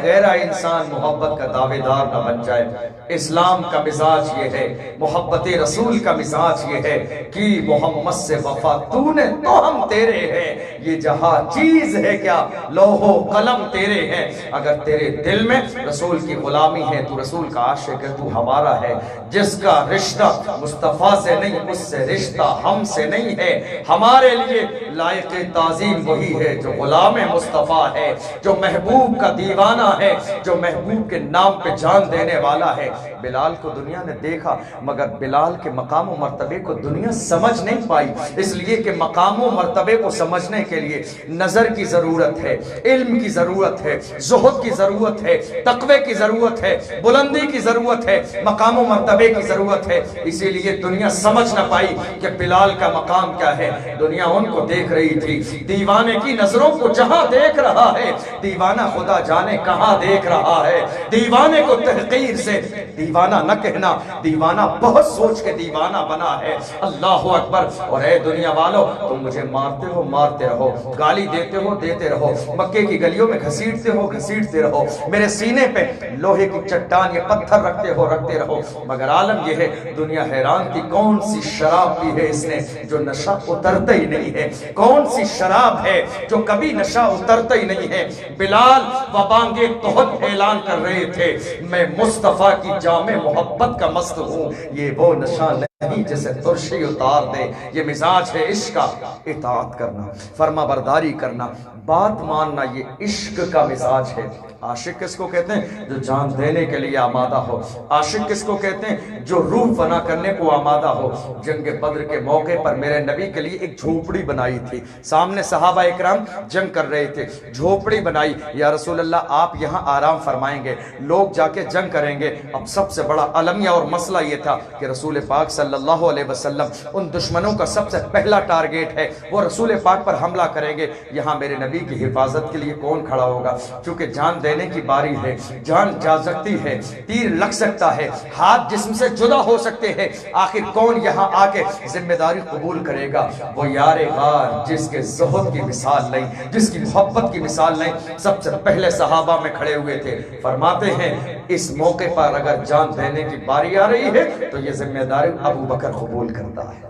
غیرہ انسان محبت کا دعوے دار نہ بن جائے۔ اسلام کا مزاج یہ ہے، محبت رسول کا مزاج یہ ہے کہ محمد سے وفا تو نے تو ہم تیرے ہیں، یہ جہاں چیز ہے کیا لوح و قلم تیرے ہیں۔ اگر تیرے دل میں رسول کی غلامی ہے تو رسول کا عاشق ہے، تو ہمارا ہے۔ جس کا رشتہ مصطفیٰ سے نہیں، اس سے رشتہ ہم سے نہیں ہے۔ ہمارے لیے لائق تعظیم وہی ہے جو غلام مصطفیٰ ہے، جو محبوب کا دیوانہ ہے، جو محبوب کے نام پہ جان دینے والا ہے۔ بلال کو دنیا نے دیکھا مگر بلال کے مقام و مرتبے کو دنیا سمجھ نہیں پائی، اس لیے کہ مقام و مرتبے کو سمجھنے کے لیے نظر کی ضرورت ہے، علم کی ضرورت ہے، زہد کی ضرورت ہے، تقوی کی ضرورت ہے، بلندی کی ضرورت ہے، مقام و مرتبے کی ضرورت ہے۔ اسی لیے دنیا سمجھ نہ پائی کہ بلال کا مقام کیا ہے۔ دنیا ان کو دیکھ رہی تھی، دیوانے کی نظروں کو جہاں دیکھ رہا ہے، دیوانہ خدا جانے جانے کہاں دیکھ رہا ہے۔ دیوانے کو تحقیر سے دیوانہ نہ کہنا، دیوانہ بہت سوچ کے دیوانہ بنا ہے۔ اللہ اکبر۔ اور اے دنیا والو، تم مجھے مارتے ہو مارتے رہو، گالی دیتے ہو دیتے رہو، مکے کی گلیوں میں گھسیٹتے ہو گھسیٹتے رہو، میرے سینے پہ لوہے کی چٹان یا پتھر رکھتے ہو رکھتے رہو، مگر عالم یہ ہے دنیا حیران تھی کون سی شراب پی ہے اس نے جو نشہ اترتا ہی نہیں ہے، کون سی شراب ہے جو کبھی نشہ اترتا ہی نہیں ہے۔ بلال و بانگے تہت اعلان کر رہے تھے، میں مصطفیٰ کی جامع محبت کا مست ہوں، یہ وہ نشہ نہیں جسے ترشی اتار دے، یہ مزاج ہے عشق کا، اطاعت کرنا، فرما برداری کرنا، بات ماننا، یہ عشق کا مزاج ہے۔ عاشق کس کو کہتے ہیں؟ جو جان دینے کے لیے آمادہ ہو۔ عاشق کس کو کہتے ہیں؟ جو روح فنا کرنے کو آمادہ ہو۔ جنگ بدر کے موقع پر میرے نبی کے لیے ایک جھوپڑی بنائی تھی، سامنے صحابہ اکرام جنگ کر رہے تھے، جھوپڑی بنائی، یا رسول اللہ آپ یہاں آرام فرمائیں گے، لوگ جا کے جنگ کریں گے۔ اب سب سے بڑا المیہ اور مسئلہ یہ تھا کہ رسول پاک صلی اللہ علیہ وسلم ان دشمنوں کا سب سے پہلا ٹارگیٹ ہے، وہ رسول پاک پر حملہ کریں گے، یہاں میرے نبی کی حفاظت کے لیے کون کھڑا ہوگا؟ چونکہ جان دینے کی باری ہے، جان جا سکتی ہے، تیر لگ سکتا ہے، ہاتھ جسم سے جدا ہو سکتے ہیں، آخر کون یہاں آ کے ذمہ داری قبول کرے گا؟ وہ یار غار جس کے زہد کی مثال نہیں، جس کی محبت کی مثال نہیں، سب سے پہلے صحابہ میں کھڑے ہوئے تھے۔ فرماتے ہیں اس موقع پر اگر جان دینے کی باری آ رہی ہے تو یہ ذمہ داری ابو بکر قبول کرتا ہے۔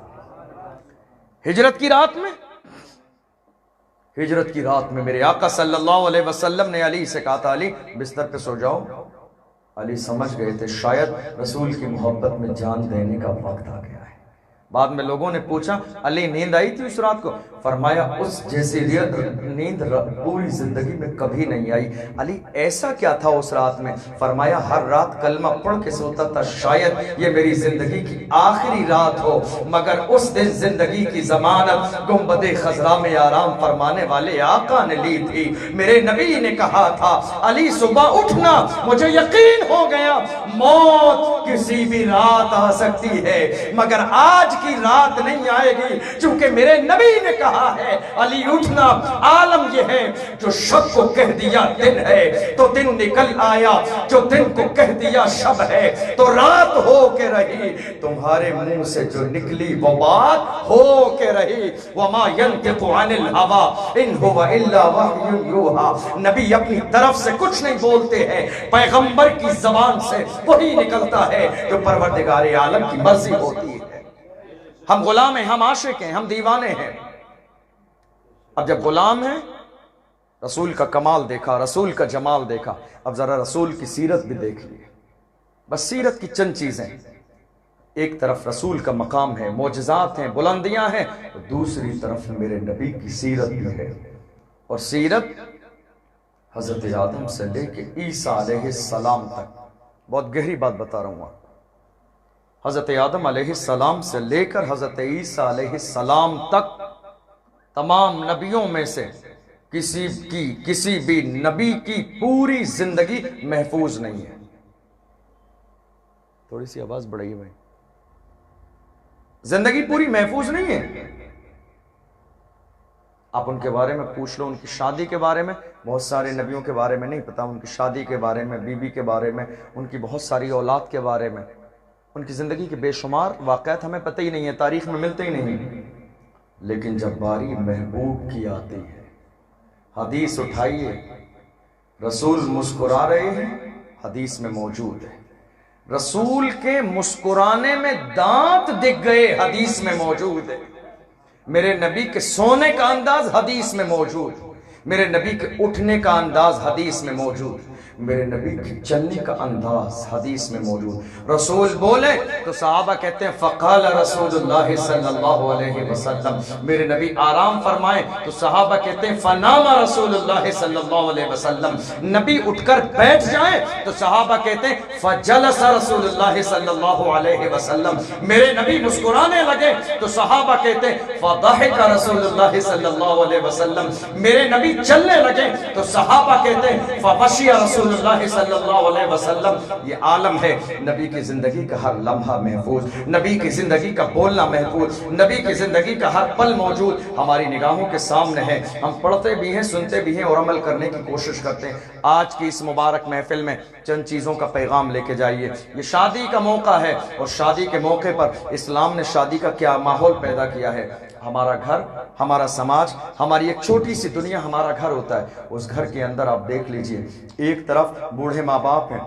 ہجرت کی رات میں میرے آقا صلی اللہ علیہ وسلم نے علی سے کہا تھا، علی بستر پہ سو جاؤ۔ علی سمجھ گئے تھے شاید رسول کی محبت میں جان دینے کا وقت آ گیا ہے۔ بعد میں لوگوں نے پوچھا علی نیند آئی تھی اس رات کو؟ فرمایا اس جیسی نیند پوری زندگی میں کبھی نہیں آئی۔ علی ایسا کیا تھا اس رات میں؟ فرمایا ہر رات کلمہ پڑھ کے سوتا تھا، شاید یہ میری زندگی کی آخری رات ہو، مگر اس دن زندگی کی ضمانت گنبد خضرا میں آرام فرمانے والے آقا نے لی تھی۔ میرے نبی نے کہا تھا علی صبح اٹھنا، مجھے یقین ہو گیا موت کسی بھی رات آ سکتی ہے مگر آج کی رات نہیں آئے گی، چونکہ میرے نبی نے کہا ہے علی اٹھنا۔ عالم یہ ہے جو شب کو کہہ دیا دن ہے تو دن نکل آیا، جو دن کو کہہ دیا شب ہے تو رات ہو کے رہی، تمہارے منہ سے جو نکلی وہ بات ہو کے رہی۔ وما ينطق عن الهوى ان هو الا وحی یوحی، نبی اپنی طرف سے کچھ نہیں بولتے ہیں، پیغمبر کی زبان سے وہی نکلتا ہے جو پروردگار عالم کی مرضی ہوتی ہے۔ ہم غلام ہیں، ہم عاشق ہیں، ہم دیوانے ہیں۔ اب جب غلام ہیں، رسول کا کمال دیکھا، رسول کا جمال دیکھا، اب ذرا رسول کی سیرت بھی دیکھ لیے۔ بس سیرت کی چند چیزیں، ایک طرف رسول کا مقام ہے، معجزات ہیں، بلندیاں ہیں، دوسری طرف میرے نبی کی سیرت بھی ہے۔ اور سیرت حضرت آدم سے لے کے عیسیٰ علیہ السلام تک، بہت گہری بات بتا رہا ہوں، حضرت آدم علیہ السلام سے لے کر حضرت عیسیٰ علیہ السلام تک تمام نبیوں میں سے کسی بھی نبی کی پوری زندگی محفوظ نہیں ہے۔ تھوڑی سی آواز بڑھائی بھائی، زندگی پوری محفوظ نہیں ہے۔ آپ ان کے بارے میں پوچھ لو، ان کی شادی کے بارے میں، بہت سارے نبیوں کے بارے میں نہیں پتا، ان کی شادی کے بارے میں، بیوی کے بارے میں، ان کی بہت ساری اولاد کے بارے میں، ان کی زندگی کے بے شمار واقعات ہمیں پتہ ہی نہیں ہے، تاریخ میں ملتے ہی نہیں۔ لیکن جب باری محبوب کی آتی ہے، حدیث اٹھائیے، رسول مسکرا رہے ہیں، حدیث میں موجود ہے، رسول کے مسکرانے میں دانت دکھ گئے، حدیث میں موجود ہے، میرے نبی کے سونے کا انداز حدیث میں موجود، میرے نبی کے اٹھنے کا انداز حدیث میں موجود، میرے نبی کی چلنے کا انداز حدیث میں موجود۔ رسول بولے تو صحابہ کہتے ہیں فقال رسول اللہ صلی اللہ علیہ وسلم، میرے نبی آرام فرمائے تو صحابہ کہتے ہیں فنام رسول اللہ صلی اللہ علیہ وسلم، نبی اٹھ کر بیٹھ جائیں تو صحابہ کہتے ہیں فجلس رسول اللہ صلی اللہ علیہ وسلم، میرے نبی مسکرانے لگے تو صحابہ کہتے ہیں فضحک رسول اللہ صلی اللہ علیہ وسلم، میرے نبی نبی چلنے لگے تو صحابہ کہتے ہیں فَمَشِيَ رسول اللہ صلی اللہ علیہ وسلم. یہ عالم ہے نبی کی زندگی کا ہر لمحہ محفوظ، نبی کی زندگی کا بولنا محفوظ، نبی کی زندگی کا ہر پل موجود ہماری نگاہوں کے سامنے ہے. ہم پڑھتے بھی ہیں، سنتے بھی ہیں اور عمل کرنے کی کوشش کرتے ہیں. آج کی اس مبارک محفل میں چند چیزوں کا پیغام لے کے جائیے. یہ شادی کا موقع ہے اور شادی کے موقع پر اسلام نے شادی کا کیا ماحول پیدا کیا ہے. ہمارا گھر، ہمارا سماج، ہماری ایک چھوٹی سی دنیا ہمارا گھر ہوتا ہے. اس گھر کے اندر آپ دیکھ لیجئے، ایک طرف بوڑھے ماں باپ ہیں،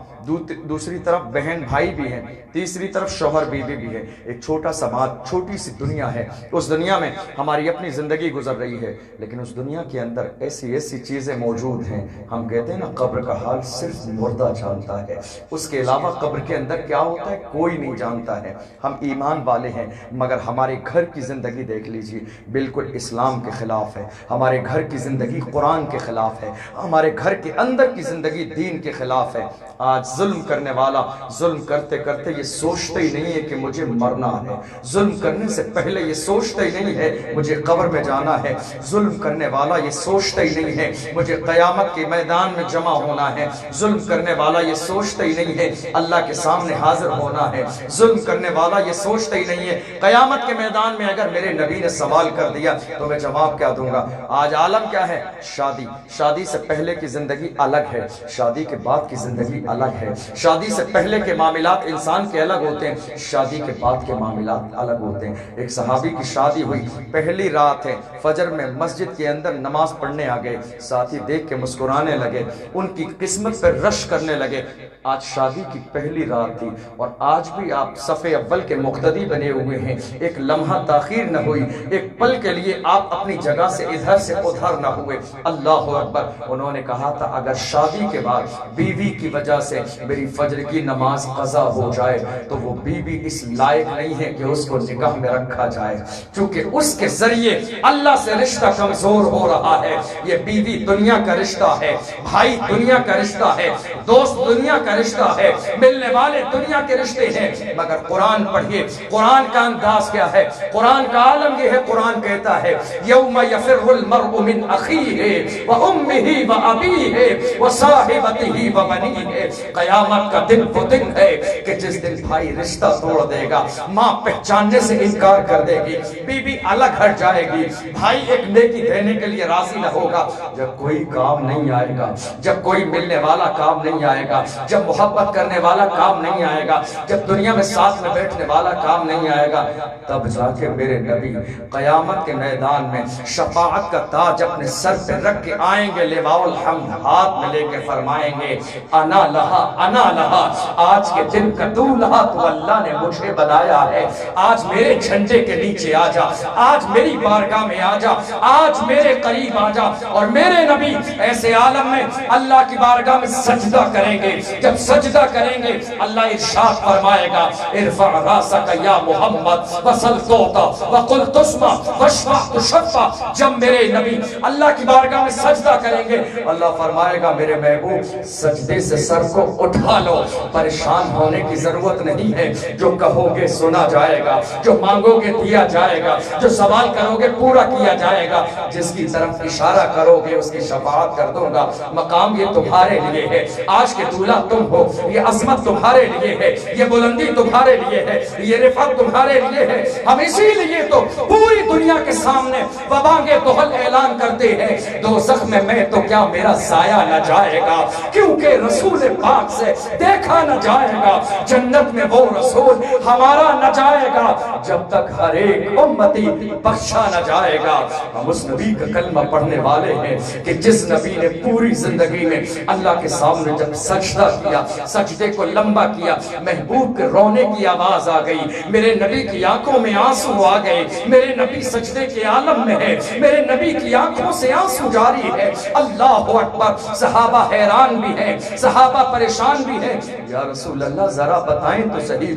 دوسری طرف بہن بھائی بھی ہیں، تیسری طرف شوہر بیوی بھی ہے. ایک چھوٹا سماج، چھوٹی سی دنیا ہے. اس دنیا میں ہماری اپنی زندگی گزر رہی ہے، لیکن اس دنیا کے اندر ایسی چیزیں موجود ہیں. ہم کہتے ہیں نا قبر کا حال صرف مردہ جانتا ہے، اس کے علاوہ قبر کے اندر کیا ہوتا ہے کوئی نہیں جانتا ہے. ہم ایمان والے ہیں مگر ہمارے گھر کی زندگی دیکھ لیجیے، بالکل اسلام کے خلاف ہے. ہمارے گھر کی زندگی قرآن کے خلاف ہے. ہمارے گھر کے اندر کی زندگی دین کے خلاف ہے. آج ظلم کرنے والا ظلم کرتے کرتے یہ سوچتا ہی نہیں ہے کہ مجھے مرنا ہے. ظلم کرنے سے پہلے یہ سوچتا ہی نہیں ہے مجھے قبر میں جانا ہے. ظلم کرنے والا یہ سوچتا ہی نہیں ہے مجھے قیامت کے میدان میں جمع ہونا ہے. ظلم کرنے والا یہ سوچتا ہی نہیں ہے اللہ کے سامنے حاضر ہونا ہے. ظلم کرنے والا یہ سوچتا ہی نہیں ہے قیامت کے میدان میں اگر میرے نبی نے سوال کر دیا تو میں جواب کیا دوں گا. آج عالم کیا ہے؟ شادی. شادی سے پہلے کی زندگی الگ ہے، شادی کے بعد کی زندگی الگ ہے. شادی سے پہلے کے معاملات انسان کے الگ ہوتے ہیں، شادی کے بعد کے معاملات الگ ہوتے ہیں. ایک صحابی کی شادی ہوئی، پہلی رات ہے، فجر میں مسجد کے اندر نماز پڑھنے آ گئے. ساتھی دیکھ کے مسکرانے لگے، ان کی قسمت پر رش کرنے لگے. آج شادی کی پہلی رات تھی اور آج بھی آپ صف اول کے مقتدی بنے ہوئے ہیں. ایک لمحہ تاخیر نہ ہوئی، ایک پل کے لیے آپ اپنی جگہ سے ادھر سے ادھر نہ ہوئے. اللہ اکبر. انہوں نے کہا تھا اگر شادی کے بعد بیوی کی وجہ سے میری فجر کی نماز قضا ہو جائے تو وہ بیوی اس لائق نہیں ہے کہ اس کو نکاح میں رکھا جائے، کیونکہ اس کے ذریعے اللہ سے رشتہ کمزور ہو رہا ہے. یہ بیوی دنیا کا رشتہ ہے، بھائی دنیا کا رشتہ ہے، دوست دنیا کا رشتہ ہے، ملنے والے دنیا کے رشتے ہیں. مگر قرآن پڑھیے، قرآن کا انداز کیا ہے، قرآن کا عالم یہ ہے. قرآن کہتا ہے یوم یفر المرء من اخیہ وامہ وابیہ وصاحبتہ وبنیہ. قیامت کا دن وہ دن ہے کہ جس دن بھائی رشتہ توڑ دے گا، ماں پہچاننے سے انکار کر دے گی، بیوی الگ ہٹ جائے گی، بھائی ایک نیکی دینے کے لیے راضی نہ ہوگا. جب کوئی کام نہیں آئے گا، جب کوئی ملنے والا کام نہیں آئے گا، جب محبت کرنے والا کام نہیں آئے گا، جب دنیا میں ساتھ میں بیٹھنے والا کام نہیں آئے گا، تب جا کے میرے نبی قیامت کے میدان میں شفاعت کا تاج اپنے سر پہ رکھ کے آئیں گے، لواء الحمد ہاتھ میں لے کے فرمائیں گے انا لہا انا لہا. آج کے دن کا دولہا تو اللہ نے مجھے بنایا ہے، آج میرے جھنڈے کے نیچے آ جا، آج میری بارگاہ میں آ جا، آج میرے قریب آ جا. اور میرے نبی ایسے عالم میں اللہ کی بارگاہ میں سجدہ کریں گے. جب سجدہ کریں گے اللہ ارشاد فرمائے گا ارفع راسک یا محمد وصل توتا وقل تسمع واشفع تشفع. جب میرے نبی اللہ کی بارگاہ میں سجدہ کریں گے اللہ فرمائے گا میرے محبوب سجدے سے سر کو اٹھا لو. پریشان ہونے کی ضرورت نہیں ہے، جو کہو گے سنا جائے گا، جو مانگو گے دیا جائے گا، جو سوال کرو گے پورا کیا جائے گا، جس کی طرف اشارہ کرو گے اس کی شفاعت کر دوں گا. مقام یہ تمہارے لیے ہے، آج کے دولہا تم ہو، یہ عظمت تمہارے لیے ہے، یہ بلندی تمہارے لیے ہے، یہ رفعت تمہارے لیے ہے. ہم اسی لیے تو پوری دنیا کے سامنے ببانگے توحل اعلان کرتے ہیں دوزخ میں تو کیا میرا سایہ نہ جائے گا، کیونکہ رسول پاک سے دیکھا نہ جائے گا. جنت میں وہ رسول ہمارا نہ جائے گا جب تک ہر ایک امتی بخشا نہ جائے گا. ہم اس نبی کا کلمہ پڑھنے والے ہیں کہ جس نبی نے پوری زندگی میں اللہ کے سامنے جب سجدہ کیا، سجدے کو لمبا کیا، محبوب کے رونے کی آواز آ گئی، میرے نبی کی آنکھوں میں آنسو آ گئے، میرے نبی سجدے کے عالم میں ہے، میرے نبی کی آنکھوں سے آنسو جاری ہے. اللہ اکبر. صحابہ حیران بھی ہیں، صحابہ پریشان بھی ہیں. یا رسول اللہ ذرا بتائیں تو صحیح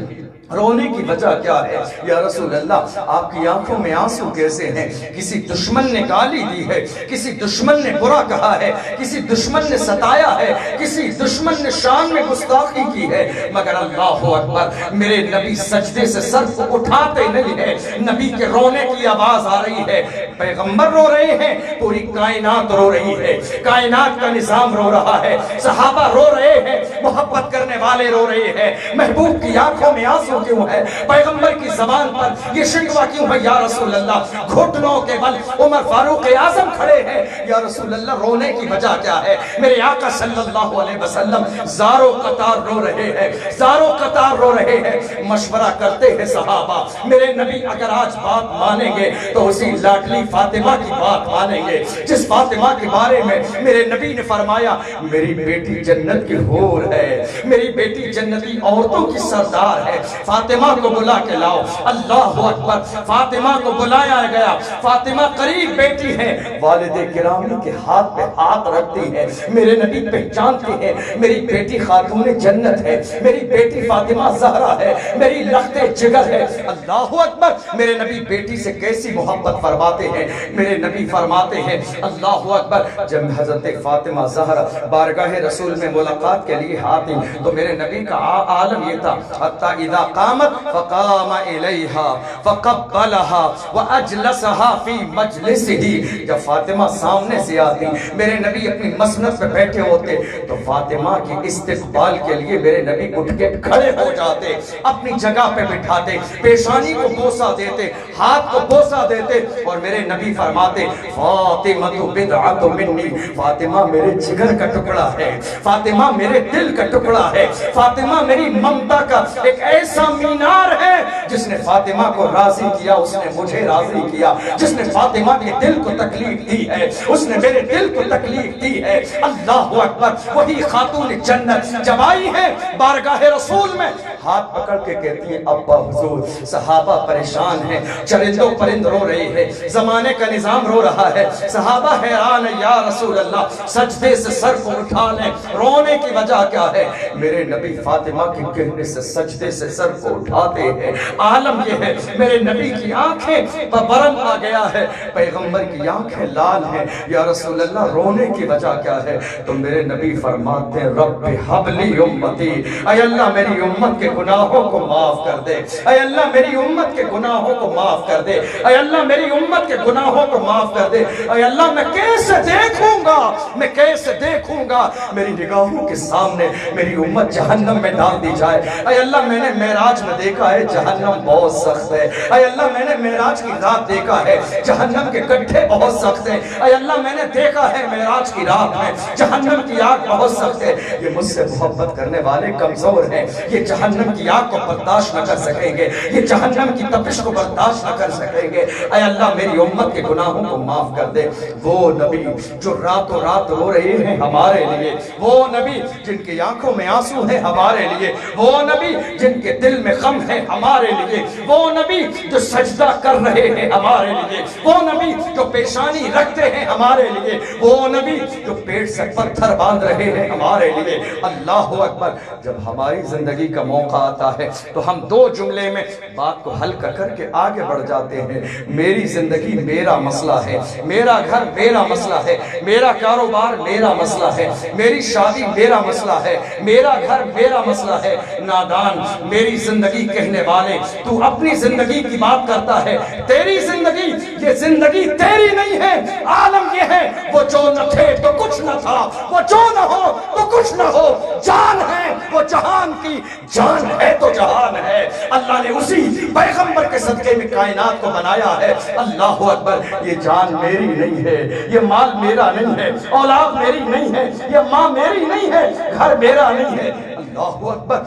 رونے کی وجہ کیا ہے یا رسول اللہ؟ آپ کی آنکھوں میں آنسو کیسے ہیں؟ کسی دشمن نے گالی دی ہے، کسی دشمن نے برا کہا ہے، کسی دشمن نے ستایا ہے، کسی دشمن نے شان میں گستاخی کی ہے، مگر اللہ اکبر میرے نبی سجدے سے سر کو اٹھاتے نہیں ہیں۔ نبی کے رونے کی آواز آ رہی ہے، پیغمبر رو رہے ہیں، پوری کائنات رو رہی ہے، کائنات کا نظام رو رہا ہے، صحابہ رو رہے ہیں، محبت کرنے والے رو رہے ہیں۔ محبوب کی آنکھوں میں آنسو کیوں ہے؟ پیغمبر کی زبان پر یہ شکوہ کیوں ہے یا رسول اللہ؟ گھٹنوں کے بل عمر فاروق اعظم کھڑے ہیں، یا رسول اللہ رونے کی وجہ کیا ہے؟ میرے آقا صلی اللہ علیہ وسلم زاروں قطار رو رہے ہیں، زاروں قطار رو رہے ہیں۔ مشورہ کرتے ہیں صحابہ، میرے نبی اگر آج بات مانیں گے تو اسی لاڈلی فاطمہ کی بات مانیں گے جس فاطمہ کے بارے میں میرے نبی نے فرمایا میری بیٹی جنت کی حور ہے، میری بیٹی جنتی عورتوں کی سردار ہے، فاطمہ کو بلا کے لاؤ۔ اللہ اکبر، فاطمہ کو بلایا گیا، فاطمہ قریب بیٹی ہے، والد گرامی کے ہاتھ پہ ہاتھ رکھتی ہے، میرے نبی پہچانتے ہیں میری بیٹی خاتون جنت ہے، میری بیٹی فاطمہ زہرا ہے، میری لخت جگر ہے۔ اللہ اکبر، میرے نبی بیٹی سے کیسی محبت فرماتے ہیں، میرے نبی فرماتے ہیں اللہ اکبر، جب حضرت فاطمہ زہرا بارگاہ رسول میں ملاقات کے لیے آتی تو میرے نبی کا عالم یہ تھا، حتی اذا قامت فقام الیہا فقبلہا واجلسہا فی مجلسہی، جب فاطمہ سامنے سے آتی میرے نبی اپنی مسند پہ بیٹھے ہوتے تو فاطمہ کی استقبال کے لیے میرے نبی اٹھ کے کھڑے ہو جاتے، اپنی جگہ پہ بٹھاتے، پیشانی کو بوسہ دیتے، ہاتھ کو بوسہ دیتے، اور میرے نبی فرماتے فاطمہ بضعۃ منی، فاطمہ میرے جگر کا ٹکڑا ہے، فاطمہ میرے دل کا ٹکڑا ہے، فاطمہ میری ممتا کا ایک ایسا مینار ہے جس نے فاطمہ کو راضی کیا اس نے مجھے راضی کیا، جس نے فاطمہ کے دل کو تکلیف دی ہے اس نے میرے دل کو تکلیف دی ہے۔ اللہ اکبر، وہی خاتون جنت جب آئی ہے بارگاہ رسول میں ہاتھ پکڑ کے کہتی ہے ابا حضور، صحابہ پریشان ہیں، چرندوں پرند رو رہے ہیں، زمانے کا نظام رو رہا ہے، صحابہ حیران ہے یا رسول اللہ سجدے سے سر کو اٹھا لیں، رونے کی وجہ کیا ہے؟ میرے نبی فاطمہ کے کہنے سے سجدے سے سر کو اٹھاتے ہیں۔ عالم یہ ہے میرے نبی کی آنکھیں پر برم آ گیا ہے، پیغمبر کی آنکھیں لال ہیں، یا رسول اللہ رونے کی وجہ کیا ہے؟ تو میرے نبی فرماتے ہیں رب حب لی امتی، اے اللہ میری امت کے گناہوں کو معاف کر دے، اے اللہ میری امت کے گناہوں کو معاف کر دے، اے اللہ میری امت کے گناہوں کو معاف کر دے، اے اللہ میں کیسے دیکھوں گا، میں کیسے دیکھوں گا میری نگاہوں کے سامنے میری امت جہنم میں ڈال دی جائے۔ اے اللہ میں نے معراج میں دیکھا ہے جہنم بہت سخت ہے، اے اللہ میں نے معراج کی رات دیکھا ہے جہنم کے گڈھے بہت سخت ہیں، اے اللہ میں نے دیکھا ہے معراج کی رات میں جہنم کی آگ بہت سخت ہے، یہ مجھ سے محبت کرنے والے کمزور ہیں، یہ جہنم کی آگ کو برداشت نہ کر سکیں گے، یہ جہنم کی تپش کو برداشت نہ کر سکیں گے، اے اللہ میری امت کے گناہوں کو معاف کر دے۔ وہ نبی جو راتوں رات رو رہے ہیں ہمارے لیے، وہ نبی جن کی آنکھوں میں آنسو ہیں ہمارے لیے، وہ نبی جن کے دل میں غم ہے ہمارے لیے، وہ نبی جو سجدہ کر رہے ہیں ہمارے لیے، وہ نبی جو پیشانی رکھتے ہیں ہمارے لیے، وہ نبی جو پیٹ سے پتھر باندھ رہے ہیں ہمارے لیے۔ اللہ اکبر، جب ہماری زندگی کا موقع آتا ہے تو ہم دو جملے میں بات کو حل کر کے آگے بڑھ جاتے ہیں، میری زندگی میرا مسئلہ ہے، میرا گھر میرا مسئلہ ہے، میرا کاروبار میرا مسئلہ ہے، میری شادی میرا مسئلہ ہے، میرا گھر میرا مسئلہ ہے۔ نادان میری زندگی کہنے والے، تو اپنی زندگی کی بات کرتا ہے، تیری زندگی یہ زندگی تیری نہیں ہے، عالم یہ ہے وہ جو نہ تھے تو کچھ نہ تھا، وہ جو نہ ہو تو کچھ نہ ہو، جان ہے وہ جہان کی، جان ہے تو جہان ہے۔ اللہ نے اسی پیغمبر کے صدقے میں کائنات کو بنایا ہے۔ اللہ اکبر، یہ جان میری نہیں ہے، یہ مال میرا نہیں ہے، اولاد میری نہیں ہے، یہ ماں میری نہیں ہے، گھر میرا نہیں ہے۔ اللہ اکبر،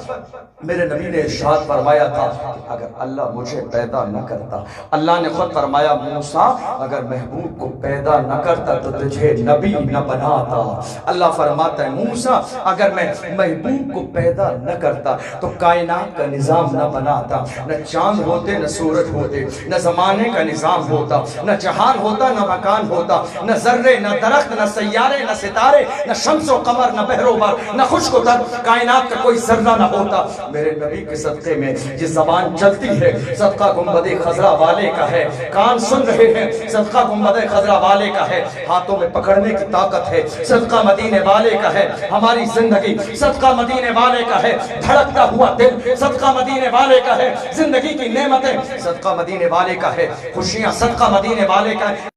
میرے نبی نے ارشاد فرمایا تھا کہ اگر اللہ مجھے پیدا نہ کرتا، اللہ نے خود فرمایا موسیٰ اگر محبوب کو پیدا نہ کرتا تو تجھے نبی نہ بناتا۔ اللہ فرماتا ہے موسیٰ اگر میں محبوب کو پیدا نہ کرتا تو کائنات کا نظام نہ بناتا، نہ چاند ہوتے نہ سورج ہوتے، نہ زمانے کا نظام ہوتا، نہ جہان ہوتا نہ مکان ہوتا، نہ ذرے نہ درخت نہ سیارے نہ ستارے، نہ شمس و قمر نہ بحر و بر، نہ خشک و تر، کائنات کا کوئی ذرہ نہ ہوتا۔ میرے نبی کے صدقے میں یہ زبان چلتی ہے، صدقہ گنبد خضرا والے کا ہے، کان سن رہے ہیں، صدقہ گنبد خضرا والے کا ہے، ہاتھوں میں پکڑنے کی طاقت ہے، صدقہ مدینے والے کا ہے، ہماری زندگی صدقہ مدینے والے کا ہے، دھڑکتا ہوا دل صدقہ مدینے والے کا ہے، زندگی کی نعمتیں صدقہ مدینے والے کا ہے، خوشیاں صدقہ مدینے والے کا ہے۔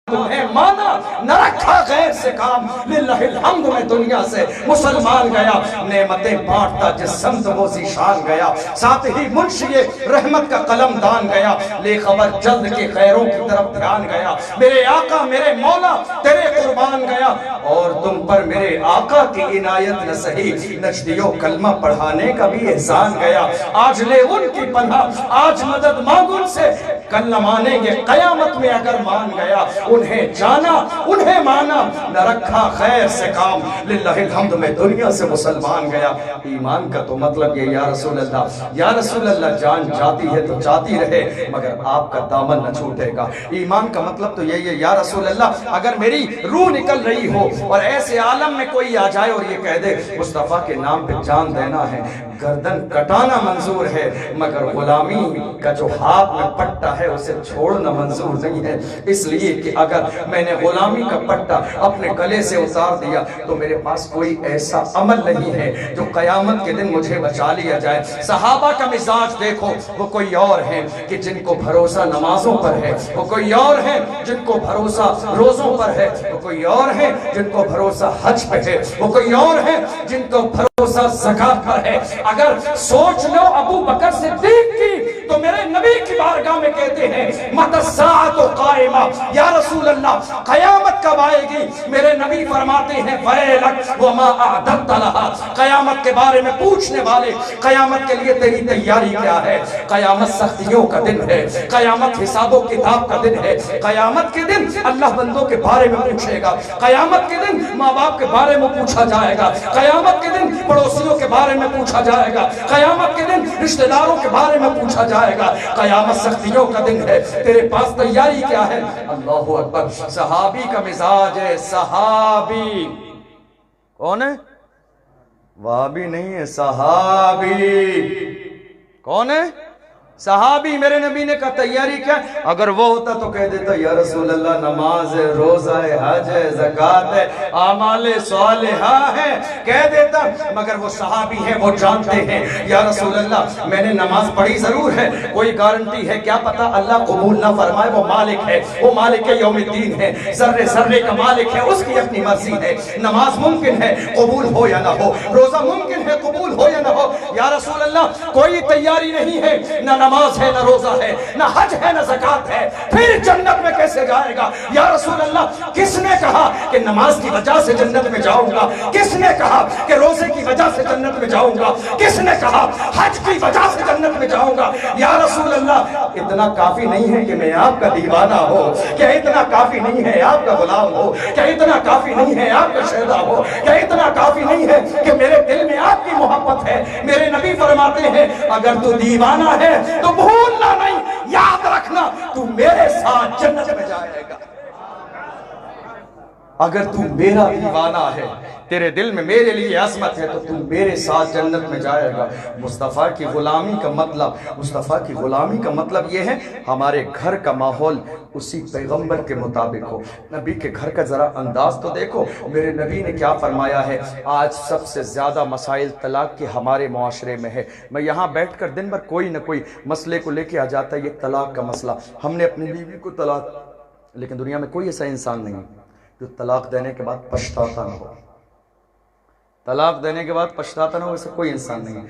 تمہیں مانا نہ رکھا غیر سے کام، للہ الحمد میں دنیا سے مسلمان گیا، نعمتیں بانٹتا جس سمت وہ ذیشان گیا، ساتھ ہی منشی رحمت کا قلم دان گیا، لے خبر جلد کے خیروں کی طرف دھیان گیا، میرے آقا میرے مولا تیرے قربان گیا، اور تم پر میرے آقا کی عنایت نہ سہی، نجدیوں کلمہ پڑھانے کا بھی احسان گیا، آج لے ان کی پناہ آج مدد مانگ ان سے، کل نہ مانیں گے قیامت میں اگر مان گیا، انہیں جانا انہیں مانا نہ رکھا خیر سے کام، للہ الحمد میں دنیا سے مسلمان گیا۔ ایمان کا تو مطلب یہ یا رسول اللہ، یا رسول اللہ جان جاتی ہے تو جاتی رہے مگر آپ کا دامن نہ چھوٹے گا۔ ایمان کا مطلب تو یہی ہے یا رسول اللہ اگر میری روح نکل رہی ہو اور ایسے عالم میں کوئی آ جائے اور یہ کہہ دے مصطفیٰ کے نام پہ جان دینا ہے، گردن کٹانا منظور ہے مگر غلامی کا جو ہاتھ میں پٹا ہے اسے چھوڑنا منظور نہیں ہے، اس لیے کہ اگر میں نے غلامی کا پٹا اپنے گلے سے اتار دیا تو میرے پاس کوئی ایسا عمل نہیں ہے جو قیامت کے دن مجھے بچا لیا جائے۔ صحابہ کا مزاج دیکھو، وہ کوئی اور ہیں کہ جن کو بھروسہ نمازوں پر ہے، وہ کوئی اور ہیں جن کو بھروسہ روزوں پر ہے، وہ کوئی اور ہیں جن کو بھروسہ حج پہ ہے، وہ کوئی اور ہیں جن کو بھروسہ زکات پر ہے۔ اگر سوچ لو ابو بکر صدیق کی تو میرے نبی کی بارگاہ میں کہتے ہیں متی الساعۃ قائمہ، یا رسول اللہ قیامت کب آئے گی؟ میرے نبی فرماتے ہیں ویلک وما اعددت لها، قیامت کے بارے میں پوچھنے والے قیامت کے لیے تیری تیاری کیا ہے؟ قیامت سختیوں کا دن ہے، قیامت حساب و کتاب کا دن ہے، قیامت کے دن اللہ بندوں کے بارے میں پوچھے گا، قیامت کے دن ماں باپ کے بارے میں پوچھا جائے گا، قیامت کے دن پڑوسیوں کے بارے میں پوچھا جائے گا، قیامت کے دن رشتہ داروں کے بارے میں پوچھا جائے گا، قیامت سختیوں کا دن ہے، تیرے پاس تیاری کیا ہے؟ اللہ اکبر۔ صحابی کا مزاج ہے، صحابی کون ہے؟ وہابی نہیں ہے، صحابی کون ہے؟ صحابی۔ میرے نبی نے کہا تیاری کیا؟ اگر وہ ہوتا تو کہہ دیتا یا رسول اللہ نماز ہے، روزہ ہے، حج ہے، زکات ہے، اعمال صالحہ ہے، کہہ دیتا، مگر وہ صحابی ہیں، وہ جانتے ہیں یا رسول اللہ میں نے نماز پڑھی ضرور ہے، کوئی گارنٹی ہے کیا پتا اللہ قبول نہ فرمائے، وہ مالک ہے، وہ مالک یوم الدین ہے، ذرے ذرے کا مالک ہے، اس کی اپنی مرضی ہے، نماز ممکن ہے قبول ہو یا نہ ہو، روزہ ممکن ہے قبول ہو یا نہ ہو، یا رسول اللہ کوئی تیاری نہیں ہے، نہ نماز ہے، نہ روزہ ہے، نہ حج ہے، نہ زکات ہے، پھر جنت میں کیسے جائے گا؟ یا رسول اللہ کس نے کہا کہ نماز کی وجہ سے جنت میں جاؤں گا؟ کس نے کہا کہ روزے کی وجہ سے جنت میں جاؤں گا؟ کس نے کہا حج کی وجہ سے جنت میں جاؤں گا؟ یا رسول اللہ اتنا کافی نہیں ہے کہ میں آپ کا دیوانہ ہو، کیا اتنا کافی نہیں ہے آپ کا غلام ہو، کیا اتنا کافی نہیں ہے آپ کا شہدا ہو، کیا اتنا کافی نہیں ہے کہ میرے دل میں آپ کی محبت ہے؟ میرے نبی فرماتے ہیں اگر تو دیوانہ ہے تو بھولنا نہیں، یاد رکھنا تو میرے ساتھ جنت میں جائے گا۔ اگر تو میرا دیوانہ ہے، تیرے دل میں میرے لیے عظمت ہے تو تو میرے ساتھ جنت میں جائے گا۔ مصطفیٰ کی غلامی کا مطلب یہ ہے ہمارے گھر کا ماحول اسی پیغمبر کے مطابق ہو۔ نبی کے گھر کا ذرا انداز تو دیکھو، میرے نبی نے کیا فرمایا ہے۔ آج سب سے زیادہ مسائل طلاق کے ہمارے معاشرے میں ہے۔ میں یہاں بیٹھ کر دن بھر کوئی نہ کوئی مسئلے کو لے کے آ جاتا ہے، یہ طلاق کا مسئلہ، ہم نے اپنی بیوی کو طلاق، لیکن دنیا میں کوئی ایسا انسان نہیں جو طلاق دینے کے بعد پچھتاتا نہ ہو۔ طلاق دینے کے بعد پچھتاتا نہ ہو، ایسا کوئی انسان نہیں۔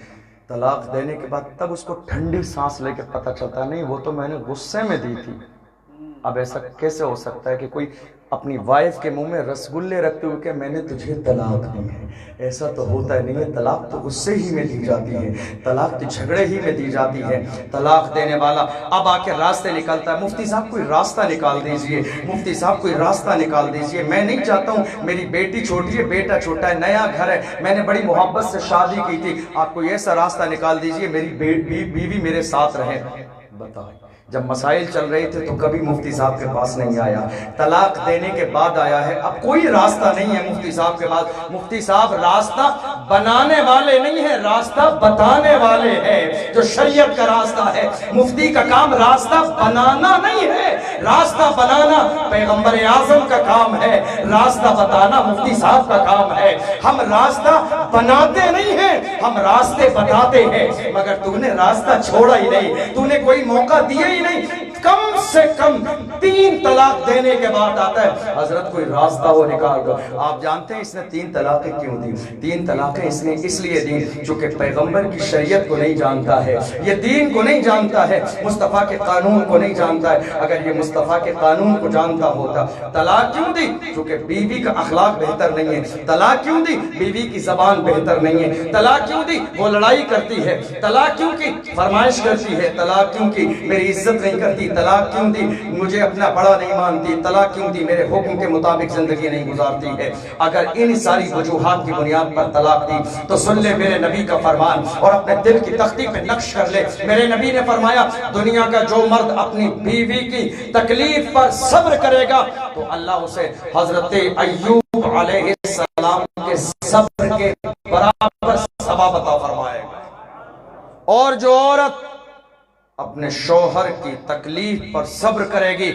طلاق دینے کے بعد تب اس کو ٹھنڈی سانس لے کے پتہ چلتا ہے نہیں وہ تو میں نے غصے میں دی تھی۔ اب ایسا کیسے ہو سکتا ہے کہ کوئی اپنی وائف کے منہ میں رسگلے رکھتے ہوئے کہ میں نے تجھے طلاق دی ہے؟ ایسا تو ہوتا نہیں ہے۔ طلاق تو غصے ہی میں دی جاتی ہے، طلاق تو جھگڑے ہی میں دی جاتی ہے۔ طلاق دینے والا اب آ کے راستے نکالتا ہے، مفتی صاحب کوئی راستہ نکال دیجئے، مفتی صاحب کوئی راستہ نکال دیجئے، میں نہیں چاہتا ہوں، میری بیٹی چھوٹی ہے، بیٹا چھوٹا ہے، نیا گھر ہے، میں نے بڑی محبت سے شادی کی تھی، آپ کوئی ایسا راستہ نکال دیجئے میری بیوی میرے ساتھ رہے۔ بتائیں جب مسائل چل رہے تھے تو کبھی مفتی صاحب کے پاس نہیں آیا، طلاق دینے کے بعد آیا ہے۔ اب کوئی راستہ نہیں ہے مفتی صاحب کے پاس۔ مفتی صاحب راستہ بنانے والے نہیں ہیں، راستہ بتانے والے ہیں، جو شریعت کا راستہ ہے۔ مفتی کا کام راستہ بنانا نہیں ہے، راستہ بنانا پیغمبر اعظم کا کام ہے، راستہ بتانا مفتی صاحب کا کام ہے۔ ہم راستہ بناتے نہیں ہیں، ہم راستے بتاتے ہیں، مگر تو نے راستہ چھوڑا ہی نہیں، تو نے کوئی موقع دیا ہی نہیں۔ کم سے کم 3 طلاق دینے کے بعد آتا ہے حضرت کوئی راستہ ہو نکال دو۔ آپ جانتے ہیں اس نے 3 طلاقیں کیوں دی؟ 3 طلاقیں اس نے اس لیے دی چونکہ پیغمبر کی شریعت کو نہیں جانتا ہے، یہ دین کو نہیں جانتا ہے، مصطفیٰ کے قانون کو نہیں جانتا ہے۔ اگر یہ مصطفیٰ کے قانون کو جانتا ہوتا، طلاق کیوں دی؟ چونکہ بیوی کا اخلاق بہتر نہیں ہے۔ طلاق کیوں دی؟ بیوی کی زبان بہتر نہیں ہے۔ طلاق کیوں دی؟ وہ لڑائی کرتی ہے۔ طلاق کیوں کی؟ فرمائش کرتی ہے۔ طلاق کیوں کی؟ میری عزت نہیں کرتی۔ طلاق کیوں دی؟ مجھے اپنا بڑا نہیں مانتی۔ طلاق کیوں دی؟ میرے حکم کے مطابق زندگی نہیں گزارتی ہے۔ اگر ان ساری وجوہات کی بنیاد پر طلاق دی تو سن لے میرے نبی کا فرمان اور اپنے دل کی تختی پہ نقش کر لے۔ میرے نبی نے فرمایا دنیا کا جو مرد اپنی بیوی کی تکلیف پر صبر کرے گا تو اللہ اسے حضرت ایوب علیہ السلام کے صبر کے برابر ثواب عطا فرمائے گا۔ اور جو عورت اپنے شوہر کی تکلیف پر صبر کرے گی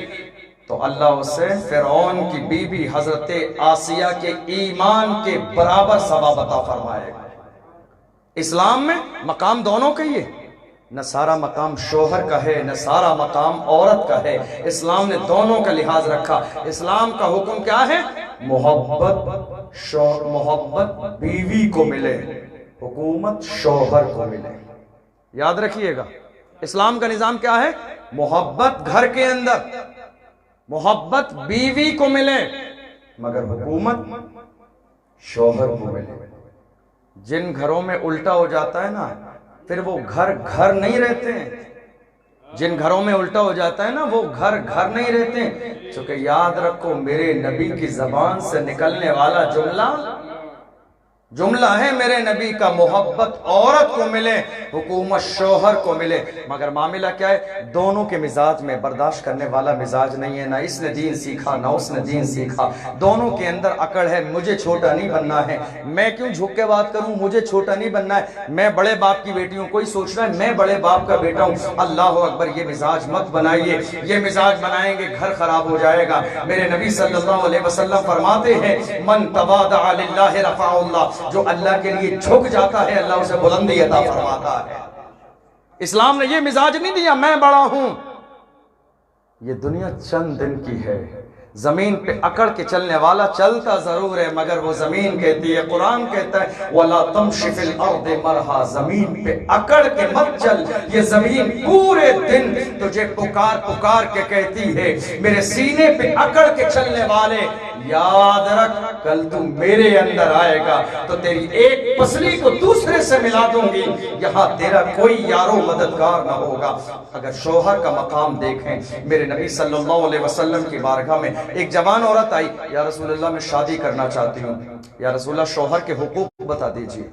تو اللہ اسے فرعون کی بیوی حضرت آسیہ کے ایمان کے برابر ثواب عطا فرمائے گا۔ اسلام میں مقام دونوں کا ہی ہے، نہ سارا مقام شوہر کا ہے نہ سارا مقام عورت کا ہے۔ اسلام نے دونوں کا لحاظ رکھا۔ اسلام کا حکم کیا ہے؟ محبت بیوی کو ملے، حکومت شوہر کو ملے۔ یاد رکھیے گا اسلام کا نظام کیا ہے؟ محبت گھر کے اندر، محبت بیوی کو ملے مگر حکومت شوہر کو ملے۔ جن گھروں میں الٹا ہو جاتا ہے نا پھر وہ گھر نہیں رہتے ہیں۔ جن گھروں میں الٹا ہو جاتا ہے نا وہ گھر نہیں رہتے ہیں۔ چونکہ یاد رکھو میرے نبی کی زبان سے نکلنے والا جملہ ہے میرے نبی کا، محبت عورت کو ملے حکومت شوہر کو ملے۔ مگر معاملہ کیا ہے؟ دونوں کے مزاج میں برداشت کرنے والا مزاج نہیں ہے، نہ اس نے دین سیکھا نہ اس نے دین سیکھا۔ دونوں کے اندر اکڑ ہے، مجھے چھوٹا نہیں بننا ہے، میں کیوں جھک کے بات کروں، مجھے چھوٹا نہیں بننا ہے، میں بڑے باپ کی بیٹی ہوں، کوئی سوچ رہا ہے میں بڑے باپ کا بیٹا ہوں۔ اللہ اکبر، یہ مزاج مت بنائیے، یہ مزاج بنائیں گے گھر خراب ہو جائے گا۔ میرے نبی صلی اللہ علیہ وسلم فرماتے ہیں من تواضع للہ رفعہ اللہ، جو اللہ کے لیے جھک جاتا ہے اللہ اسے بلندی عطا فرماتا ہے۔ اسلام نے یہ مزاج نہیں دیا میں بڑا ہوں۔ یہ دنیا چند دن کی ہے، زمین پہ اکڑ کے چلنے والا چلتا ضرور ہے مگر وہ زمین کہتی ہے، قرآن کہتا ہے وَلَا تَمْشِ فِي الْأَرْضِ مَرْحًا، زمین پہ اکڑ کے مت چل۔ یہ زمین پورے دن تجھے پکار کے کہتی ہے میرے سینے پہ اکڑ کے چلنے والے یاد رکھ کل تو میرے اندر آئے گا تو تیری ایک پسلی کو دوسرے سے ملا دوں گی، یہاں تیرا کوئی یارو مددگار نہ ہوگا۔ اگر شوہر کا مقام دیکھیں، میرے نبی صلی اللہ علیہ وسلم کی بارگاہ میں ایک جوان عورت آئی، یا رسول اللہ میں شادی کرنا چاہتی ہوں، یا رسول اللہ شوہر کے حقوق بتا دیجئے۔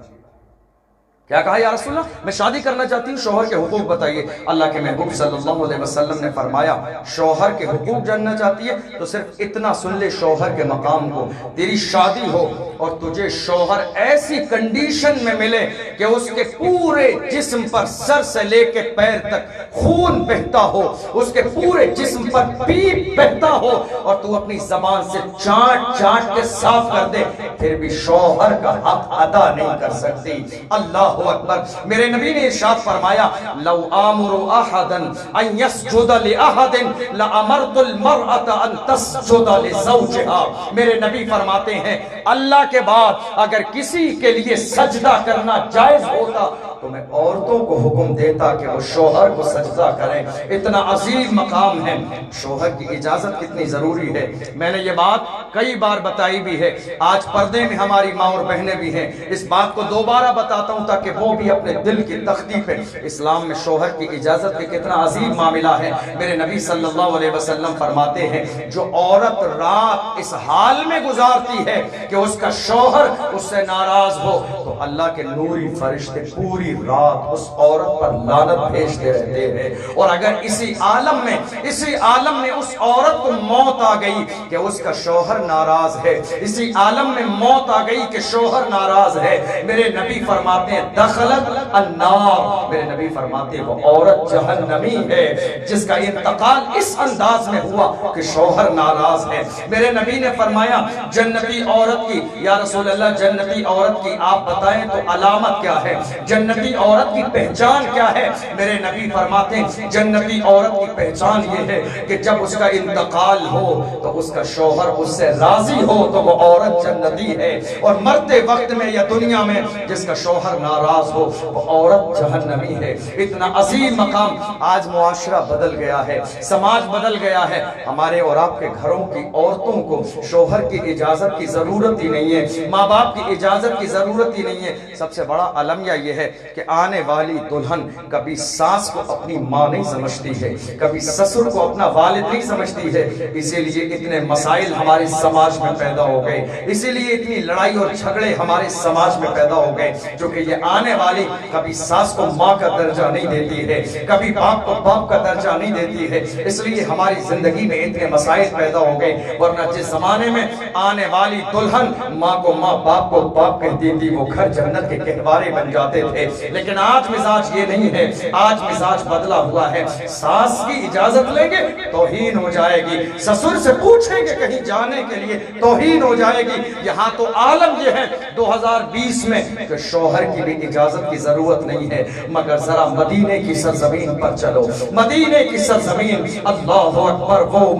کیا کہا یا رسول اللہ میں شادی کرنا چاہتی ہوں، شوہر کے حقوق بتائیے۔ اللہ کے محبوب صلی اللہ علیہ وسلم نے فرمایا شوہر کے حقوق جاننا چاہتی ہے تو صرف اتنا سن لے شوہر کے مقام کو، تیری شادی ہو اور تجھے شوہر ایسی کنڈیشن میں ملے کہ اس کے پورے جسم پر سر سے لے کے پیر تک خون بہتا ہو، اس کے پورے جسم پر پیپ بہتا ہو اور تو اپنی زبان سے چاٹ کے صاف کر دے، پھر بھی شوہر کا حق ادا نہیں کر سکتی۔ اللہ اکبر، میرے نبی نے ارشاد فرمایا لو آمر احدا ان يسجد لاحد لامرت المرأة ان تسجد لزوجها۔ میرے نبی فرماتے ہیں اللہ کے بعد اگر کسی کے لیے سجدہ کرنا جائز ہوتا تو میں عورتوں کو حکم دیتا کہ وہ شوہر کو سجدہ کریں۔ اتنا عظیم مقام ہے، شوہر کی اجازت کتنی ضروری ہے۔ میں نے یہ بات کئی بار بتائی بھی ہے، آج پردے میں ہماری ماں اور بہنیں بھی ہیں، اس بات کو دوبارہ بتاتا ہوں تاکہ کہ وہ بھی اپنے دل کی تختی پہ. اسلام میں شوہر کی اجازت کا کتنا عظیم معاملہ ہے. میرے نبی صلی اللہ علیہ وسلم فرماتے ہیں جو عورت رات اس حال میں گزارتی ہے کہ اس کا شوہر اس سے ناراض ہو تو اللہ کے نوری فرشتے پوری رات اس عورت پر لعنت بھیجتے رہتے ہیں. اور اگر اسی عالم میں اس عورت کو موت آ گئی کہ اس کا شوہر ناراض ہے, اسی عالم میں موت آ گئی کہ شوہر ناراض ہے, میرے نبی فرماتے ہیں دخلت النار, میرے نبی فرماتے ہیں وہ عورت جہنمی ہے جس کا انتقال اس انداز میں ہوا کہ شوہر ناراض ہے. میرے نبی نے فرمایا جنتی عورت کی, یا رسول اللہ جنتی عورت کی آپ بتائیں تو علامت کیا ہے, جنتی عورت کی پہچان کیا ہے؟ میرے نبی فرماتے ہیں جنتی عورت کی پہچان یہ ہے کہ جب اس کا انتقال ہو تو اس کا شوہر اس سے راضی ہو تو وہ عورت جنتی ہے, اور مرتے وقت میں یا دنیا میں جس کا شوہر ناراض ہو وہ عورت جہنمی ہے. اتنا عظیم مقام. آج معاشرہ بدل گیا ہے, سماج بدل گیا ہے. ہمارے اور آپ کے گھروں کی عورتوں کو شوہر کی اجازت کی ضرورت ہی نہیں ہے, ماں باپ کی اجازت کی ضرورت ہی نہیں ہے. سب سے بڑا المیہ یہ ہے کہ آنے والی دلہن کبھی ساس کو اپنی ماں نہیں سمجھتی ہے, کبھی سسر کو اپنا والد نہیں سمجھتی ہے. اسی لیے اتنے مسائل ہمارے سماج میں پیدا ہو گئے, اسی لیے اتنی لڑائی اور جھگڑے ہمارے سماج میں پیدا ہو گئے, جو کہ یہ آنے والی کبھی ساس کو ماں کا درجہ نہیں دیتی ہے, کبھی باپ کو باپ کا درجہ نہیں دیتی ہے. اس لیے ہماری زندگی میں اتنے مسائل پیدا ہو گئے. ورنہ جس زمانے میں آنے والی دلہن ماں کو ماں باپ کو باپ کہتی تھی وہ گھر جنت کے گہوارے بن جاتے تھے. لیکن آج مزاج یہ نہیں ہے, آج مزاج بدلا ہوا ہے. ساس کی اجازت لیں گے توہین ہو جائے گی, سسر سے پوچھیں گے کہیں جانے کے لیے توہین ہو جائے گی. یہاں تو عالم یہ ہے 2020 میں کہ شوہر کی بھی اجازت کی ضرورت نہیں ہے. مگر ذرا مدینے کی سرزمین پر چلو, مدینے کی سرزمین, اللہ اکبر, وہ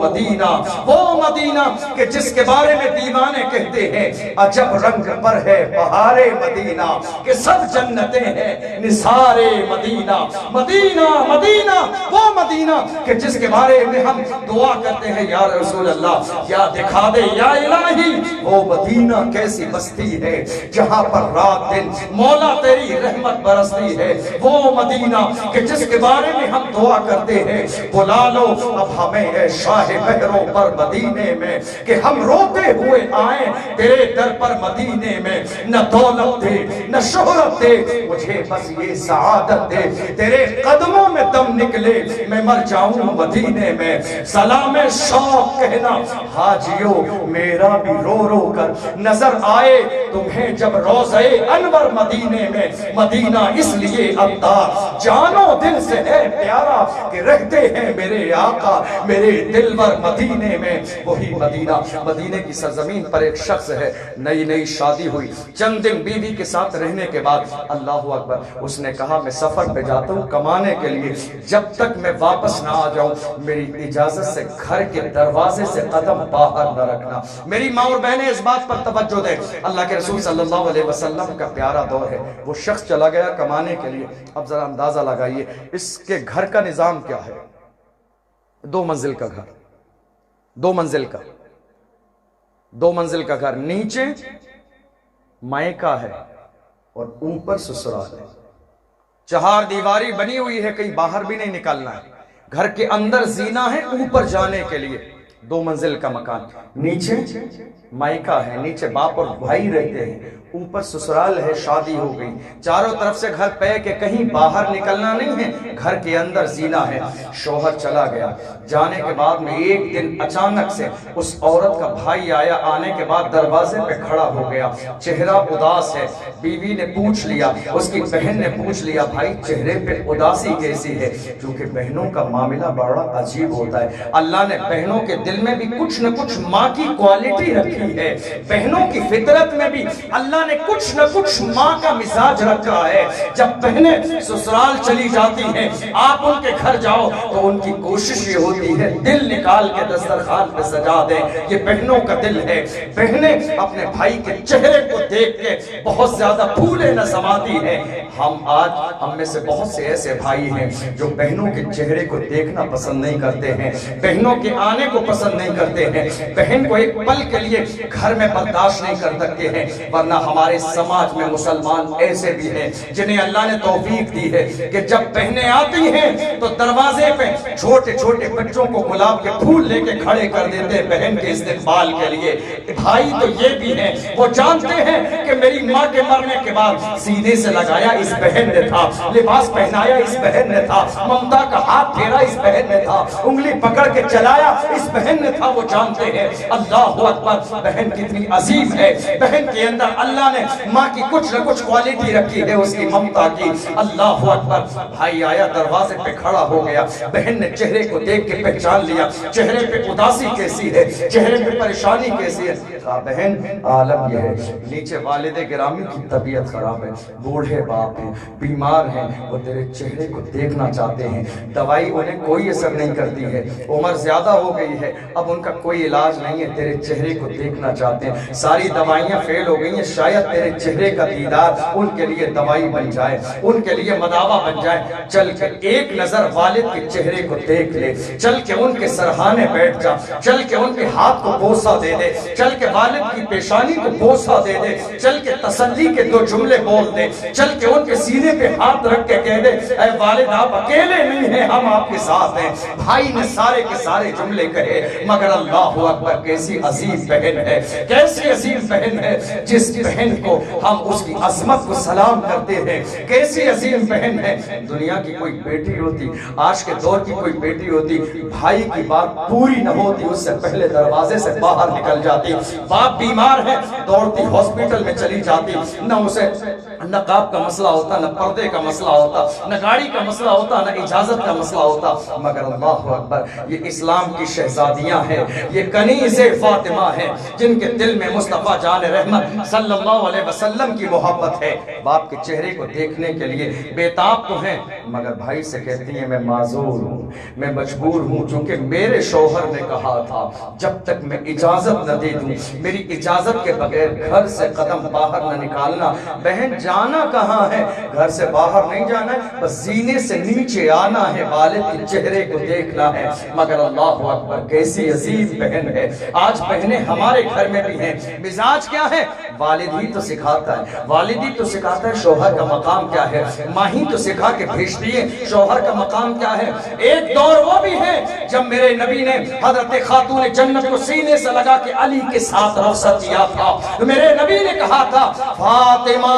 مدینہ کہ جس کے بارے میں دیوانے کہتے ہیں عجب رنگ پر ہے بہار مدینہ, کہ سب جنتیں ہیں نثار مدینہ. مدینہ مدینہ وہ مدینہ کہ جس کے بارے میں ہم دعا کرتے ہیں یا رسول اللہ یا دکھا دے یا الہی وہ مدینہ کیسی بستی ہے جہاں پر رات دن مولا تیری رحمت برستی ہے. وہ مدینہ کہ جس کے بارے میں ہم دعا کرتے ہیں بلا لو اب ہمیں اے شاہ بحروں پر مدینے میں کہ ہم روتے ہوئے آئیں تیرے در پر مدینے میں. نہ دولت دے نہ شہرت دے مجھے بس یہ سعادت دے, تیرے قدموں میں دم نکلے میں مر جاؤں مدینے میں. سلام شوق کہنا حاجیو میرا بھی رو رو کر نظر آئے تمہیں جب روضہ انور مدینے میں. مدینہ اس لیے عطار جانو دل سے ہے پیارا کہ رہتے ہیں میرے آقا میرے دلبر مدینے میں. وہی مدینہ, مدینے کی سرزمین پر ایک شخص ہے, نئی شادی ہوئی, چند دن بیوی کے ساتھ رہنے کے بعد اللہ اکبر اس نے کہا میں سفر پہ جاتا ہوں کمانے کے لیے, جب تک میں واپس نہ آ جاؤں میری اجازت سے گھر کے دروازے سے قدم باہر نہ رکھنا. میری ماں اور بہنیں اس بات پر توجہ دیں, اللہ کے رسول صلی اللہ علیہ وسلم کا پیارا دور ہے. وہ شخص چلا گیا کمانے کے لیے. اب ذرا اندازہ لگائیے اس کے گھر کا نظام کیا ہے. 2 منزل کا گھر, 2 منزل کا گھر, نیچے مائکہ ہے اور اوپر سسرال ہے. 4 دیواری بنی ہوئی ہے, کہیں باہر بھی نہیں نکلنا ہے. گھر کے اندر زینہ ہے, اوپر جانے کے لیے 2 منزل کا مکان. نیچے مائکہ ہے, نیچے باپ اور بھائی رہتے ہیں, اوپر سسرال ہے, شادی ہو گئی. چاروں طرف سے گھر پہ کہ کہیں باہر نکلنا نہیں ہے, گھر کے اندر زینہ ہے. شوہر چلا گیا, جانے کے بعد میں ایک دن اچانک سے اس عورت کا بھائی آیا, آنے کے بعد دروازے پہ کھڑا ہو گیا, چہرہ اداس ہے. بیوی نے پوچھ لیا, اس کی بہن نے پوچھ لیا بھائی چہرے پہ اداسی کیسی ہے, کیونکہ بہنوں کا معاملہ بڑا عجیب ہوتا ہے. اللہ نے بہنوں کے دل میں بھی کچھ نہ کچھ ماں کی کوالٹی رکھی ہے, بہنوں کی فطرت میں بھی اللہ نے کچھ نہ کچھ ماں کا مزاج رکھا ہے. جب بہنیں سسرال چلی جاتی ہیں آپ ان کے گھر جاؤ تو ان کی کوشش یہ ہوتی ہے دل نکال کے دسترخوان پہ سجا دیں. یہ بہنوں کا دل ہے. بہنیں اپنے بھائی کے چہرے کو دیکھ کے بہت زیادہ پھولے نہ سماتی ہیں. ہم میں سے بہت سے ایسے بھائی ہیں جو بہنوں کے چہرے کو دیکھنا پسند نہیں کرتے ہیں, بہنوں کے آنے کو پسند پسند نہیں کرتے ہیں، بہن کو ایک پل کے لیے گھر میں برداشت نہیں کر سکتے ہیں، ورنہ ہمارے سماج میں مسلمان ایسے بھی ہیں جنہیں اللہ نے توفیق دی ہے کہ جب بہنیں آتی ہیں تو دروازے پہ چھوٹے چھوٹے بچوں کو گلاب کے پھول لے کے کھڑے کر دیتے ہیں بہن کے استقبال کے لیے۔ بھائی تو یہ بھی ہیں، وہ جانتے ہیں کہ میری ماں کے مرنے کے بعد سینے سے لگایا اس بہن نے تھا، لباس پہنایا اس بہن نے تھا، ممتا کا ہاتھ پھیرا اس بہن نے تھا، انگلی پکڑ کے چلایا اس بہن نے تھا۔ وہ جانتے ہیں اللہ اکبر بہن کتنی عظیم ہے، بہن کے اندر اللہ نے ماں کی کچھ نہ کچھ کوالٹی رکھی ہے، اس کی ممتا کی۔ اللہ اکبر بھائی آیا دروازے پہ کھڑا ہو گیا، بہن نے چہرے کو دیکھ کے پہچان لیا، چہرے پہ اداسی کیسی ہے، چہرے پہ پریشانی کیسی ہے۔ کہا بہن عالم یہ ہے، نیچے والد گرامی کی طبیعت خراب ہے، بوڑھے باپ ہیں، بیمار ہیں، وہ تیرے چہرے کو دیکھنا چاہتے ہیں، دوائی انہیں کوئی اثر نہیں کرتی ہے، عمر زیادہ ہو گئی ہے، اب ان کا کوئی علاج نہیں ہے، تیرے چہرے کو دیکھنا چاہتے ہیں، ساری دوائیاں فیل ہو گئی ہیں، شاید تیرے چہرے کا دیدار ان کے لیے دوائی بن جائے، ان کے لیے مداوا بن جائے، چل کے ایک نظر والد کے چہرے کو دیکھ لے، چل کے ان کے سرہانے بیٹھ جا، چل کے ان کے ہاتھ کو بوسہ دے دے، چل کے والد کی پیشانی کو بوسہ دے دے، چل کے تسلی کے دو جملے بول دے، چل کے ان کے سینے پہ ہاتھ رکھ کے کہہ دے اے والد آپ اکیلے نہیں ہیں، ہم آپ کے ساتھ ہیں۔ بھائی نے سارے کے سارے جملے کہے، مگر اللہ اکبر کیسی عظیم بہن ہے، کیسی عظیم بہن ہے، جس بہن کو ہم اس کی عظمت کو سلام کرتے ہیں، کیسی عظیم بہن ہے۔ دنیا کی کوئی بیٹی ہوتی، آج کے دور کی کوئی بیٹی ہوتی، بھائی کی بات پوری نہ ہوتی اس سے پہلے دروازے سے باہر نکل جاتی، باپ بیمار ہے دوڑتی ہاسپٹل میں چلی جاتی، نہ اسے نقاب کا مسئلہ ہوتا، نہ پردے کا مسئلہ ہوتا، نہ گاڑی کا مسئلہ ہوتا، نہ اجازت کا مسئلہ ہوتا، مگر اللہ اکبر یہ اسلام کی شہزادیاں ہیں، یہ کنیز فاطمہ ہیں جن کے دل میں مصطفیٰ جان رحمت صلی اللہ علیہ وسلم کی محبت ہے۔ باپ کے چہرے کو دیکھنے کے لیے بیتاب تو ہیں، مگر بھائی سے کہتی ہیں میں معذور ہوں، میں مجبور ہوں، چونکہ میرے شوہر نے کہا تھا جب تک میں اجازت نہ دے دوں، میری اجازت کے بغیر گھر سے قدم باہر نہ نکالنا۔ بہن جانا کہاں ہے؟ گھر سے باہر نہیں جانا ہے، بس زینے سے نیچے آنا ہے، والد کے چہرے کو دیکھنا ہے۔ مگر اللہ اکبر کیسی عظیم بہن ہے۔ آج بہنیں ہمارے گھر میں بھی ہیں، مزاج کیا ہے؟ والد ہی تو سکھاتا ہے، والد ہی تو سکھاتا ہے شوہر کا مقام کیا ہے، ماں ہی تو سکھا کے بھیجتی ہے شوہر کا مقام کیا ہے۔ ایک دور وہ بھی ہے جب میرے نبی نے حضرت خاتون جنت کو سینے سے لگا کے علی کے ساتھ رخصت کیا تھا۔ میرے نبی نے کہا تھا فاطمہ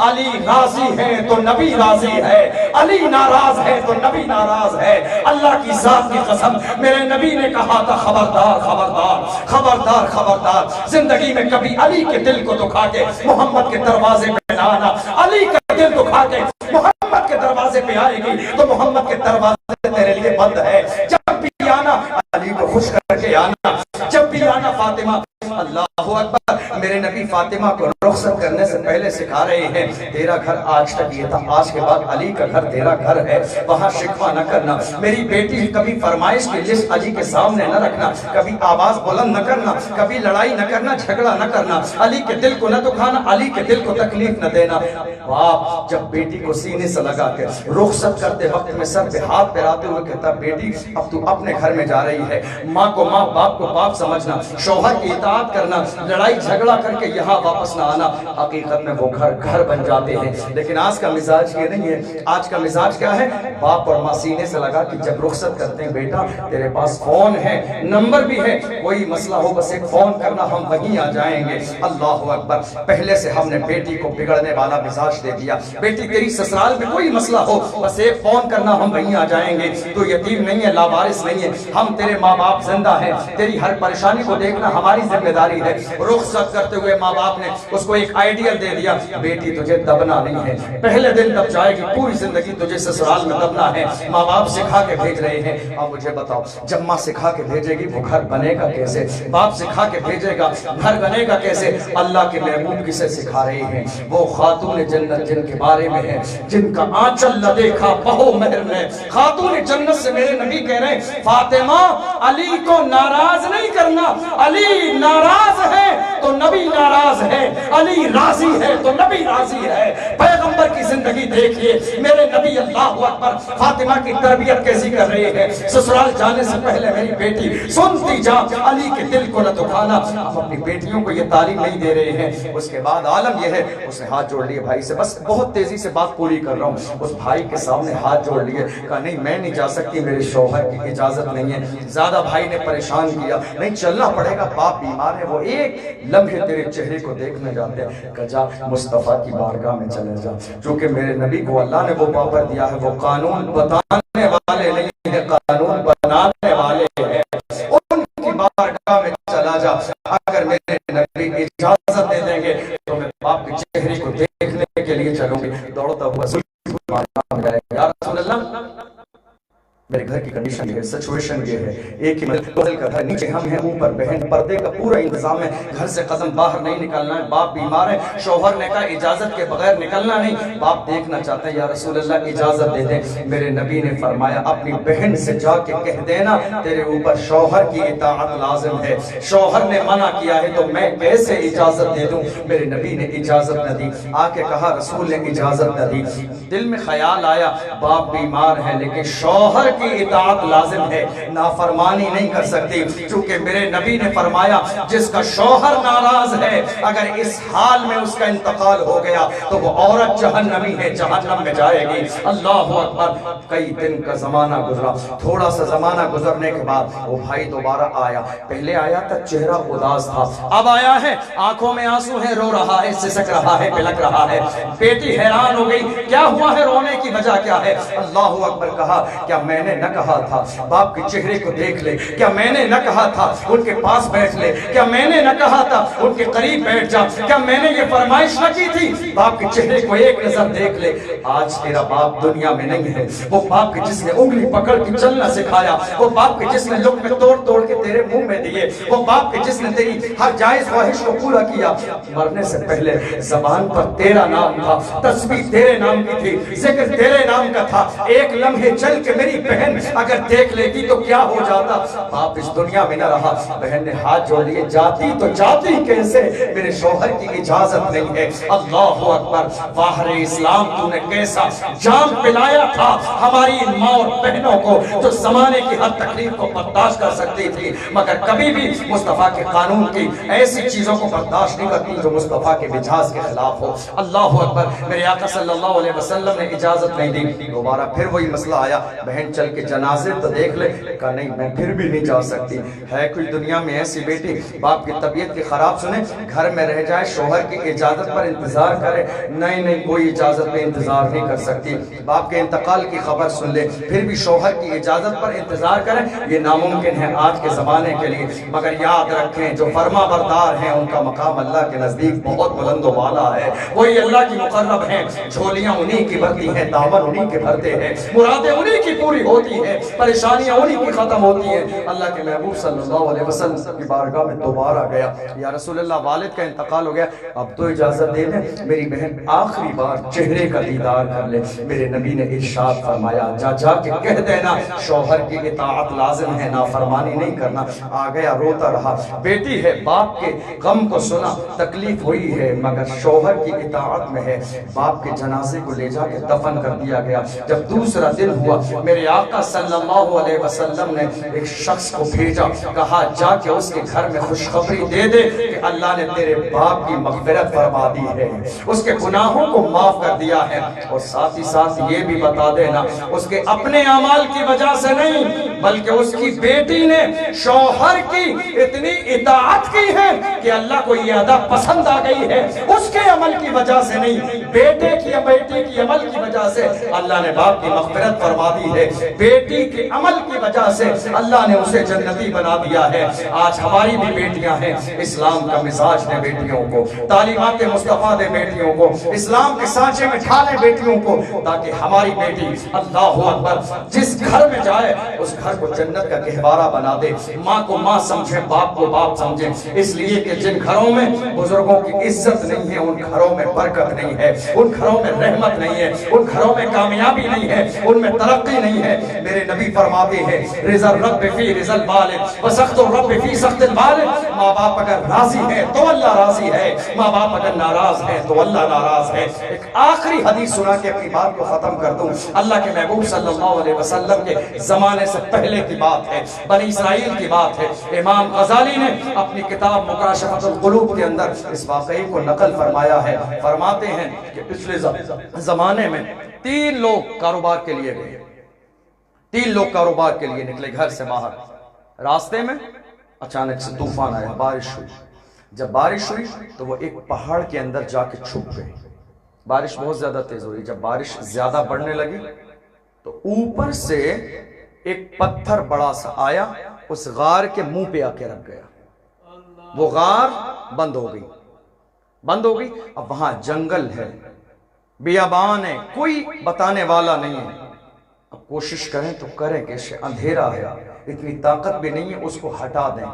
علی راضی ہے تو نبی راضی ہے، علی ناراض ہے تو نبی ناراض ہے۔ اللہ کی ذات کی قسم میرے نبی نے کہا تھا خبردار خبردار خبردار خبردار، زندگی میں کبھی علی کے دل کو دکھا کے محمد کے دروازے پہ نہ آنا، علی کا دل دکھا کے محمد کے دروازے پہ آئے گی تو محمد کے دروازے تیرے لیے بند ہے۔ جب بھی آنا علی کو خوش کر کے آنا، جب بھی آنا فاطمہ۔ اللہ اکبر میرے نبی فاطمہ کو رخصت کرنے سے پہلے سکھا رہے ہیں تیرا گھر آج تک یہ تھا، آج کے بعد علی کا گھر تیرا گھر ہے، وہاں شکوہ نہ کرنا، میری بیٹی کبھی فرمائش کی لسٹ علی کے سامنے نہ رکھنا، کبھی آواز بلند نہ کرنا، کبھی لڑائی نہ کرنا، جھگڑا نہ کرنا، علی کے دل کو نہ دکھانا، علی کے دل کو تکلیف نہ دینا۔ باپ جب بیٹی کو سینے سے لگا کے رخصت کرتے وقت میں سر پہ ہاتھ پھیراتے ہوئے کہتا بیٹی اب تو اپنے گھر میں جا رہی ہے، ماں کو ماں باپ کو باپ سمجھنا، شوہر کی اطاعت کرنا، لڑائی جھگڑا کر کے یہاں واپس نہ آنا۔ حقیقت میں وہ گھر گھر بن جاتے ہیں، لیکن آج کا مزاج یہ نہیں ہے۔ آج کا مزاج کیا ہے؟ باپ اور ماں سینے سے لگا کہ جب رخصت کرتے ہیں بیٹا تیرے پاس فون ہے، نمبر بھی ہے، کوئی مسئلہ ہو بس ایک فون کرنا ہم وہیں آ جائیں گے۔ اللہ اکبر پہلے سے ہم نے بیٹی کو بگڑنے والا مزاج دے دیا، بیٹی تیری سسرال میں کوئی مسئلہ ہو بس ایک فون کرنا ہم وہیں آ جائیں گے، تو یتیم نہیں ہے، لاوارث نہیں ہے، ہم تیرے ماں باپ زندہ ہیں، تیری ہر پریشانی کو دیکھنا ہماری ذمہ داری ہے۔ رخصت کرتے ہوئے ماں باپ نے اس کو ایک آئیڈیل دے دیا، بیٹی تجھے دبنا نہیں ہے، پہلے دن دب جائے گی، پوری زندگی تجھے سسرال میں دبنا ہے۔ ماں باپ سکھا کے بھیج رہے ہیں، اب مجھے بتاؤ جب ماں سکھا کے بھیجے گی وہ گھر بنے گا کیسے؟ باپ سکھا کے بھیجے گا گھر بنے گا کیسے؟ اللہ کے محبوب کسے سکھا رہے ہیں؟ وہ خاتون جنت جن کے بارے میں ہے جن کا آنچل نہ دیکھا بہو مہر نے۔ خاتون جنت سے میرے نبی کہہ رہے ہیں فاطمہ علی کو ناراض نہیں کرنا، علی ناراض ہے تو نبی ناراض ہے،
علی راضی ہے تو نبی راضی ہے۔ پیغمبر کی زندگی دیکھیے، میرے نبی اللہ اکبر فاطمہ کی تربیت کیسی کر رہی ہے۔ سسرال جانے سے پہلے میری بیٹی سنتی جا، علی کے دل کو نہ دکھانا۔ ہم اپنی بیٹیوں کو یہ تعلیم نہیں دے رہے ہیں۔ اس کے بعد عالم یہ ہے، اس نے ہاتھ جوڑ لیے بھائی سے، بس بہت تیزی سے بات پوری کر رہا ہوں، اس بھائی کے سامنے ہاتھ جوڑ لیے، کہا نہیں میں نہیں جا سکتی، میرے شوہر کی اجازت نہیں ہے۔ زیادہ بھائی نے پریشان کیا، نہیں چلنا پڑے گا، باپ بیمار ہے، وہ ایک لمحے تیرے چہرے کو دیکھنا چاہتے ہیں۔ کہا جا مصطفیٰ کی بارگاہ میں چلے جا، چونکہ میرے نبی کو اللہ نے وہ پاور دیا ہے، وہ قانون بتانے والے نہیں ہے، قانون بنانے والے ہیں۔ ان کی بارگاہ میں چلا جا، اگر میرے نبی اجازت دے دیں گے تو میں باپ کے چہرے کو دیکھنے کے لیے چلوں گی۔ دوڑتا ہوا بارگاہ میں جائے گا، یا رسول اللہ میرے گھر کی کنڈیشن یہ ہے، سچویشن یہ ہے، ایک ہی منزل کا گھر، نیچے ہم ہیں، اوپر بہن، پردے کا پورا انتظام ہے، گھر سے قدم باہر نہیں نکلنا ہے، باپ بیمار ہے، شوہر نے کہا اجازت کے بغیر نکلنا نہیں، باپ دیکھنا چاہتے ہیں، یا رسول اللہ اجازت دے دیں۔ میرے نبی نے فرمایا اپنی بہن سے جا کے کہہ دینا تیرے اوپر شوہر کی اطاعت لازم ہے، شوہر نے منع کیا ہے تو میں کیسے اجازت دے دوں؟ میرے نبی نے اجازت نہ دی، آ کے کہا رسول نے اجازت نہ دی۔ دل میں خیال آیا باپ بیمار ہے لیکن شوہر کی اطاعت لازم ہے، نافرمانی نہیں کر سکتی، چونکہ میرے نبی نے فرمایا جس کا شوہر ناراض ہے اگر اس حال میں اس کا انتقال ہو گیا تو وہ عورت جہنمی ہے، جہنم میں جائے گی۔ اللہ اکبر۔ کئی دن کا زمانہ گزرا، تھوڑا سا زمانہ گزرنے کے بعد وہ بھائی دوبارہ آیا، پہلے آیا تھا چہرہ اداس تھا، اب آیا ہے آنکھوں میں آنسو ہے، رو رہا ہے، سسک رہا ہے، بلک رہا ہے۔ بیٹی حیران ہو گئی، کیا ہوا ہے، رونے کی وجہ کیا ہے؟ اللہ اکبر کہا کیا میں نے نہ کہا تھا باپ کے چہرے کو دیکھ لے، کیا میں نے نہ کہا تھا ان کے پاس بیٹھ لے، کیا میں نے نہ کہا تھا ان کے قریب بیٹھ جا، کیا میں نے یہ فرمائش نہ کی تھی باپ کے چہرے کو ایک نظر دیکھ لے؟ آج تیرا باپ دنیا میں نہیں ہے، وہ باپ کے جس نے انگلی پکڑ کے چلنا سکھایا، وہ باپ کے جس نے لقمے توڑ توڑ کے تیرے منہ میں دیے، وہ باپ کے جس نے تیری ہر جائز خواہش کو پورا کیا، مرنے سے پہلے زبان پر تیرا نام تھا، تسبیح تیرے نام کی تھی، ذکر تیرے نام کا تھا، ایک لمحے چل کے میری بہن اگر دیکھ لیتی تو کیا ہو جاتا؟ باپ اس دنیا میں نہ رہا، بہن نے ہاتھ جوڑ لیے، جاتی تو جاتی کیسے؟ میرے شوہر کی اجازت نہیں ہے۔ اللہ اکبر۔ باہر اسلام تو نے کیسا جام پلایا تھا ہماری ماں اور بہنوں کو جو زمانے کی ہر تکلیف کو برداشت کر سکتی تھی، مگر کبھی بھی مصطفیٰ کے قانون کی ایسی چیزوں کو برداشت نہیں کرتی جو مصطفیٰ کے مزاج کے خلاف ہو۔ اللہ اکبر۔ میرے آقا صلی اللہ علیہ وسلم نے اجازت نہیں دی، دوبارہ پھر وہی مسئلہ آیا، بہن چل کے جنازے تو دیکھ لے، کہا نہیں میں پھر بھی نہیں جا سکتی، ہے کوئی دنیا میں ایسی بیٹی باپ کی طبیعت کی خراب سنے گھر میں رہ جائے، شوہر کی اجازت پر انتظار کرے؟ نہیں نہیں، کوئی اجازت پہ انتظار نہیں کر سکتی، باپ کے انتقال کی خبر سن لے پھر بھی شوہر کی اجازت پر انتظار کرے، یہ ناممکن ہے آج کے زمانے کے لیے، مگر یاد رکھیں جو فرما بردار ہیں ان کا مقام اللہ کے نزدیک بہت بلند و بالا ہے، وہی اللہ کی مقرب ہیں، جھولیاں انہی کی بھرتی ہیں، دامن انہی کے بھرتے ہیں، مرادیں انہی کی پوری ہوتی ہیں، پریشانیاں انہی کی ختم ہوتی ہیں۔ اللہ کے محبوب صلی اللہ علیہ وسلم کی بارگاہ میں دوبارہ گیا، یا رسول اللہ والد کا انتقال ہو گیا، اب تو اجازت دے دیں میری بہن آخری بار چہرے کا دیدار کر لے۔ میرے نبی نے ارشاد فرمایا جا جا کے کہہ دینا شوہر کی اطاعت لازم ہے، نافرمانی نہیں کرنا۔ آ گیا، روتا رہا، بیٹی ہے باپ کے غم کو سنا، تکلیف ہوئی ہے مگر شوہر کی اطاعت میں ہے، باپ کے جنازے کو لے جا کے دفن کر دیا گیا۔ جب دوسرا دن ہوا میرے آقا صلی اللہ علیہ وسلم نے ایک شخص کو بھیجا، کہا جا کے اس کے گھر میں خوشخبری دے دے کہ اللہ نے تیرے باپ کی مغفرت فرما دی ہے، اس کے گناہوں کو معاف کر دیا ہے، اور ساتھ ہی ساتھ یہ بھی بتا دینا اس کے اپنے اعمال کی وجہ سے نہیں بلکہ اس کی بیٹی نے شوہر کی اتنی اطاعت کی ہے کہ اللہ کو یہ ادا پسند آ گئی ہے، اس کے عمل کی وجہ سے نہیں، بیٹے کی بیٹی کی عمل کی وجہ سے اللہ نے باپ کی مغفرت فرما دی ہے، بیٹی کے عمل کی وجہ سے اللہ نے اسے جنتی بنا دیا ہے۔ آج ہماری بھی بیٹیاں ہیں، اسلام کا مزاج دے بیٹیوں کو، تعلیمات مصطفیٰ دے بیٹیوں کو، اسلام کے سانچے میں ڈھالے بیٹیوں کو، تاکہ ہماری بیٹی اللہ اکبر جس گھر میں جائے اس گھر کو جنت کا گہوارہ بنا دے، ماں کو ماں سمجھے، باپ کو باپ سمجھے، اس لیے کہ جن گھروں میں بزرگوں کی عزت نہیں ہے ان گھروں میں برکت نہیں ہے، ان گھروں میں رحمت نہیں ہے، ان گھروں میں کامیابی نہیں ہے، ان میں ترقی نہیں ہے، میرے نبی فرماتے ہیں رضا الرب فی رضا الوالد وسخط الرب فی سخط الوالد، ماں باپ اگر راضی ہیں تو اللہ راضی ہے، ماں باپ اگر ناراض ہیں تو اللہ ناراض ہے۔ ایک آخری حدیث سنا کے اپنی بات کو ختم کر دوں، اللہ کے محبوب صلی اللہ علیہ وسلم کے زمانے سے پہلے کی بات ہے، بنی اسرائیل کی بات ہے۔ امام غزالی نے اپنی کتاب مکاشفۃ القلوب کے اندر اس واقعے کو نقل فرمایا ہے، فرماتے ہیں کہ پچھلے زمانے میں 3 لوگ کاروبار کے لیے گئے، 3 لوگ کاروبار کے لیے نکلے گھر سے باہر، راستے میں اچانک سے طوفان آیا، بارش ہوئی۔ جب بارش ہوئی تو وہ ایک پہاڑ کے اندر جا کے چھپ گئے، بارش بہت زیادہ تیز ہوئی۔ جب بارش زیادہ بڑھنے لگی تو اوپر سے ایک پتھر بڑا سا آیا، اس غار کے منہ پہ آ کے رکھ گیا، وہ غار بند ہو گئی۔ اب وہاں جنگل ہے، بیابان ہے، کوئی بتانے والا نہیں ہے۔ اب کوشش کریں تو کریں کہ اندھیرا ہے، اتنی طاقت بھی نہیں ہے اس کو ہٹا دیں،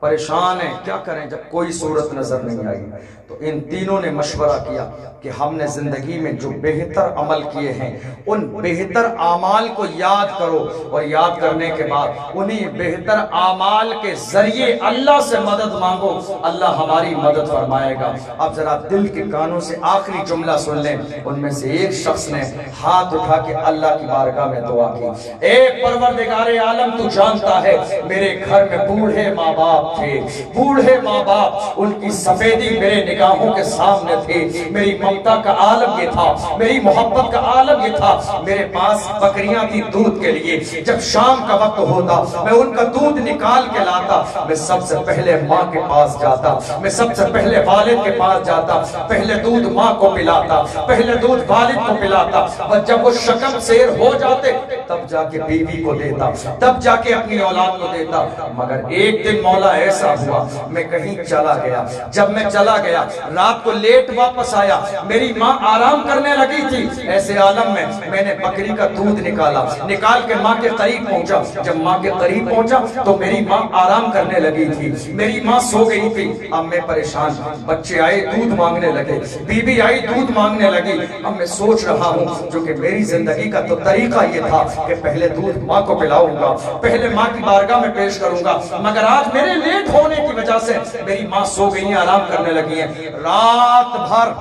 پریشان ہیں کیا کریں جب کوئی صورت نظر نہیں آئی۔ تو ان تینوں نے مشورہ کیا کہ ہم نے زندگی میں جو بہتر عمل کیے ہیں ان بہتر اعمال کو یاد کرو، اور یاد کرنے کے بعد انہی بہتر اعمال کے ذریعے اللہ سے مدد مانگو، اللہ ہماری مدد فرمائے گا۔ اب ذرا دل کے کانوں سے آخری جملہ سن لیں۔ ان میں سے ایک شخص نے ہاتھ اٹھا کے اللہ کی بارگاہ میں دعا کی، اے پروردگار عالم تو جانتا ہے میرے گھر میں بوڑھے ماں باپ تھے، بوڑھے ماں باپ، ان کی سفیدی میرے نگاہوں کے سامنے تھی، میری ممتا کا عالم یہ تھا، میری محبت کا عالم یہ تھا۔ میرے پاس بکریاں تھی دودھ کے لیے، جب شام کا وقت ہوتا میں ان کا دودھ نکال کے لاتا، میں سب سے پہلے ماں کے پاس جاتا، میں سب سے پہلے والد کے پاس جاتا، پہلے دودھ ماں کو پلاتا، پہلے دودھ والد کو پلاتا، اور جب وہ شکم سیر ہو جاتے تب جا کے بیوی کو دیتا، تب جا کے اپنی اولاد کو دیتا۔ مگر ایک دن مولا ایسا ہوا میں کہیں چلا گیا، جب میں چلا گیا رات کو لیٹ واپس آیا، میری ماں آرام کرنے لگی تھی، ایسے عالم میں نے بکری کا دودھ نکال کے ماں کے قریب پہنچا۔ جب ماں کے قریب پہنچا تو میری ماں آرام کرنے لگی تھی، میری ماں سو گئی تھی۔ اب میں پریشان، بچے آئے دودھ مانگنے لگے، بیوی آئی دودھ مانگنے لگی۔ اب میں سوچ رہا ہوں جو کہ میری زندگی کا تو طریقہ یہ تھا کہ پہلے دودھ ماں کو پلاؤں گا، پہلے ماں کی بارگاہ میں پیش کروں گا، مگر آج میرے لیٹ ہونے کی وجہ سے میری ماں سو گئی ہیں، آرام کرنے لگی ہیں۔ رات بھر،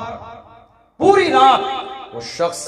پوری رات وہ شخص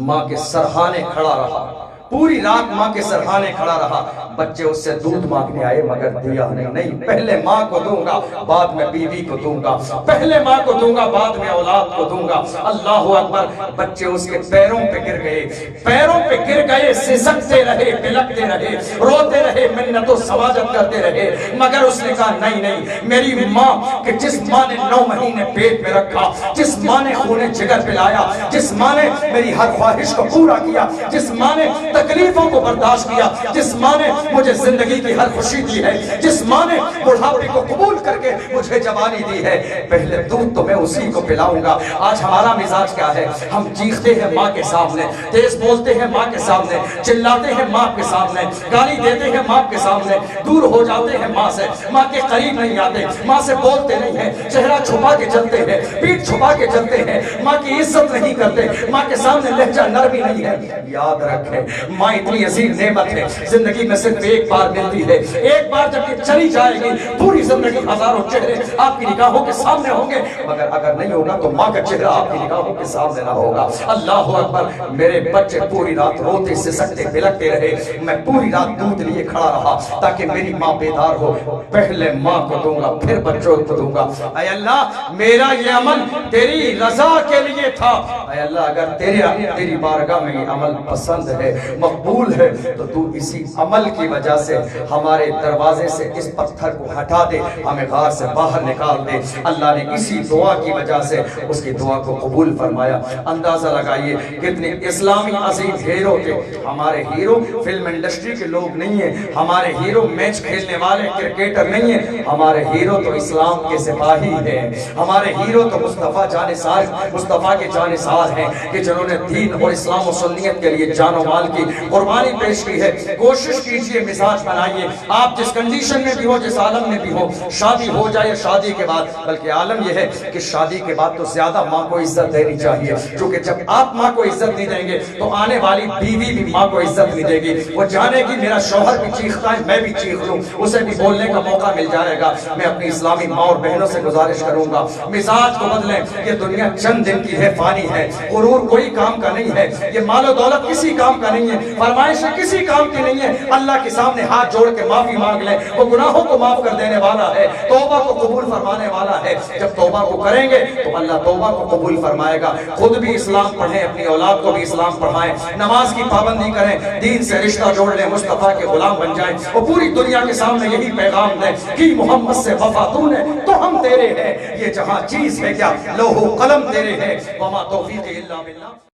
ماں کے سرہانے کھڑا رہا، پوری رات ماں کے سرہانے کھڑا رہا۔ بچے اس سے دودھ مانگنے آئے مگر دیا نہیں، پہلے ماں کو دوں گا بعد میں بیوی کو دوں گا، پہلے ماں کو دوں گا بعد میں اولاد کو دوں گا۔ اللہ اکبر۔ بچے اس کے پیروں پہ گر گئے، پیروں پہ گر گئے، سسکتے رہے، بلکتے رہے، روتے رہے، منت و سماجت کرتے رہے، مگر اس نے کہا نہیں، میری ماں کہ جس ماں نے 9 مہینے پیٹ میں رکھا، جس ماں نے خون جگر پلایا، جس ماں نے میری ہر خواہش کو پورا کیا، جس ماں نے تکلیفوں کو برداشت کیا، جس ماں نے مجھے زندگی کی ہر خوشی دی ہے، جس ماں نے بڑھاپے کو قبول کر کے مجھے جوانی دی ہے، پہلے دودھ تو میں اسی کو پلاؤں گا۔ آج ہمارا مزاج کیا ہے؟ ہم چیختے ہیں ماں کے سامنے، تیز بولتے ہیں ماں کے سامنے، چلاتے ہیں ماں کے سامنے، گالی دیتے ہیں ماں کے سامنے، دور ہو جاتے ہیں ماں سے، ماں کے قریب نہیں آتے، ماں سے بولتے نہیں ہیں، چہرہ چھپا کے چلتے ہیں، پیٹھ چھپا کے چلتے ہیں، ماں کی عزت نہیں کرتے، ماں کے سامنے لہجہ نرمی نہیں ہے۔ یاد رکھیں ماں اتنی عظیم نعمت ہے، زندگی میں صرف ایک بار ملتی ہے، ایک بار جب یہ چلی جائے گی پوری زندگی ہزاروں چہرے آپ کی نگاہوں کے سامنے ہوں گے، مگر اگر نہیں ہوگا تو ماں کا چہرہ آپ کی نگاہوں کے سامنے نہ ہوگا۔ اللہ اکبر۔ میرے بچے پوری رات روتے سسکتے بلکتے رہے، میں پوری رات دودھ لیے کھڑا رہا تاکہ میری ماں بیدار ہو، پہلے ماں کو دوں گا پھر بچوں کو دوں گا۔ اے اللہ میرا یہ عمل تیری رضا کے لیے تھا، اے اللہ اگر تیری بارگاہ میں یہ عمل پسند ہے، مقبول ہے، تو تو اسی عمل کی وجہ سے ہمارے دروازے سے اس پتھر کو ہٹا دے، ہمیں غار سے باہر نکال دے۔ اللہ نے اسی دعا کی وجہ سے اس کی دعا کو قبول فرمایا۔ اندازہ لگائیے کتنے اسلامی عظیم ہیرو تھے۔ ہمارے ہیرو فلم انڈسٹری کے لوگ نہیں ہیں، ہمارے ہیرو میچ کھیلنے والے کرکٹر نہیں ہیں، ہمارے ہیرو تو اسلام کے سپاہی ہیں، ہمارے ہیرو تو مصطفیٰ کے جانثار ہیں کہ جنہوں نے دین اور اسلام و سنیت کے لیے جان و مال کی قربانی پیش کی ہے. کوشش کیجئے مزاج بنائیے. آپ جس کنڈیشن میں بھی ہو, جس عالم میں بھی ہو, شادی ہو جائے شادی کے بعد, بلکہ عالم یہ ہے کہ شادی کے بعد تو زیادہ ماں کو عزت دینی چاہیے, کیونکہ جب آپ ماں کو عزت نہیں دیں گے تو آنے والی بیوی بھی ماں کو عزت نہیں دے گی. وہ جانے گی میرا شوہر بھی چیختا ہے میں بھی چیخ لوں, اسے بھی بولنے کا موقع مل جائے گا. میں اپنی اسلامی ماں اور بہنوں سے گزارش کروں گا, مزاج کو بدلیں. یہ دنیا چند دن کی ہے, فانی ہے. غرور کوئی کام کا نہیں ہے. یہ مال و دولت کسی کام کا نہیں ہے. فرمائشیں کسی کام کی نہیں ہے. اللہ کے سامنے ہاتھ جوڑ کے معافی مانگ لیں, وہ گناہوں کو معاف کر دینے والا ہے, توبہ کو قبول فرمانے والا ہے. جب توبہ کو کریں گے تو اللہ توبہ کو قبول فرمائے گا. خود بھی اسلام پڑھیں, اپنی اولاد کو بھی اسلام پڑھائیں, نماز کی پابندی کریں, دین سے رشتہ جوڑ لیں, مصطفیٰ کے غلام بن جائیں, اور پوری دنیا کے سامنے یہی پیغام دیں کہ محمد سے وفا تو نے تو ہم تیرے ہیں. یہ جہاں چیز ہے کیا, لوح و قلم تیرے ہیں, وما توفیق الا باللہ.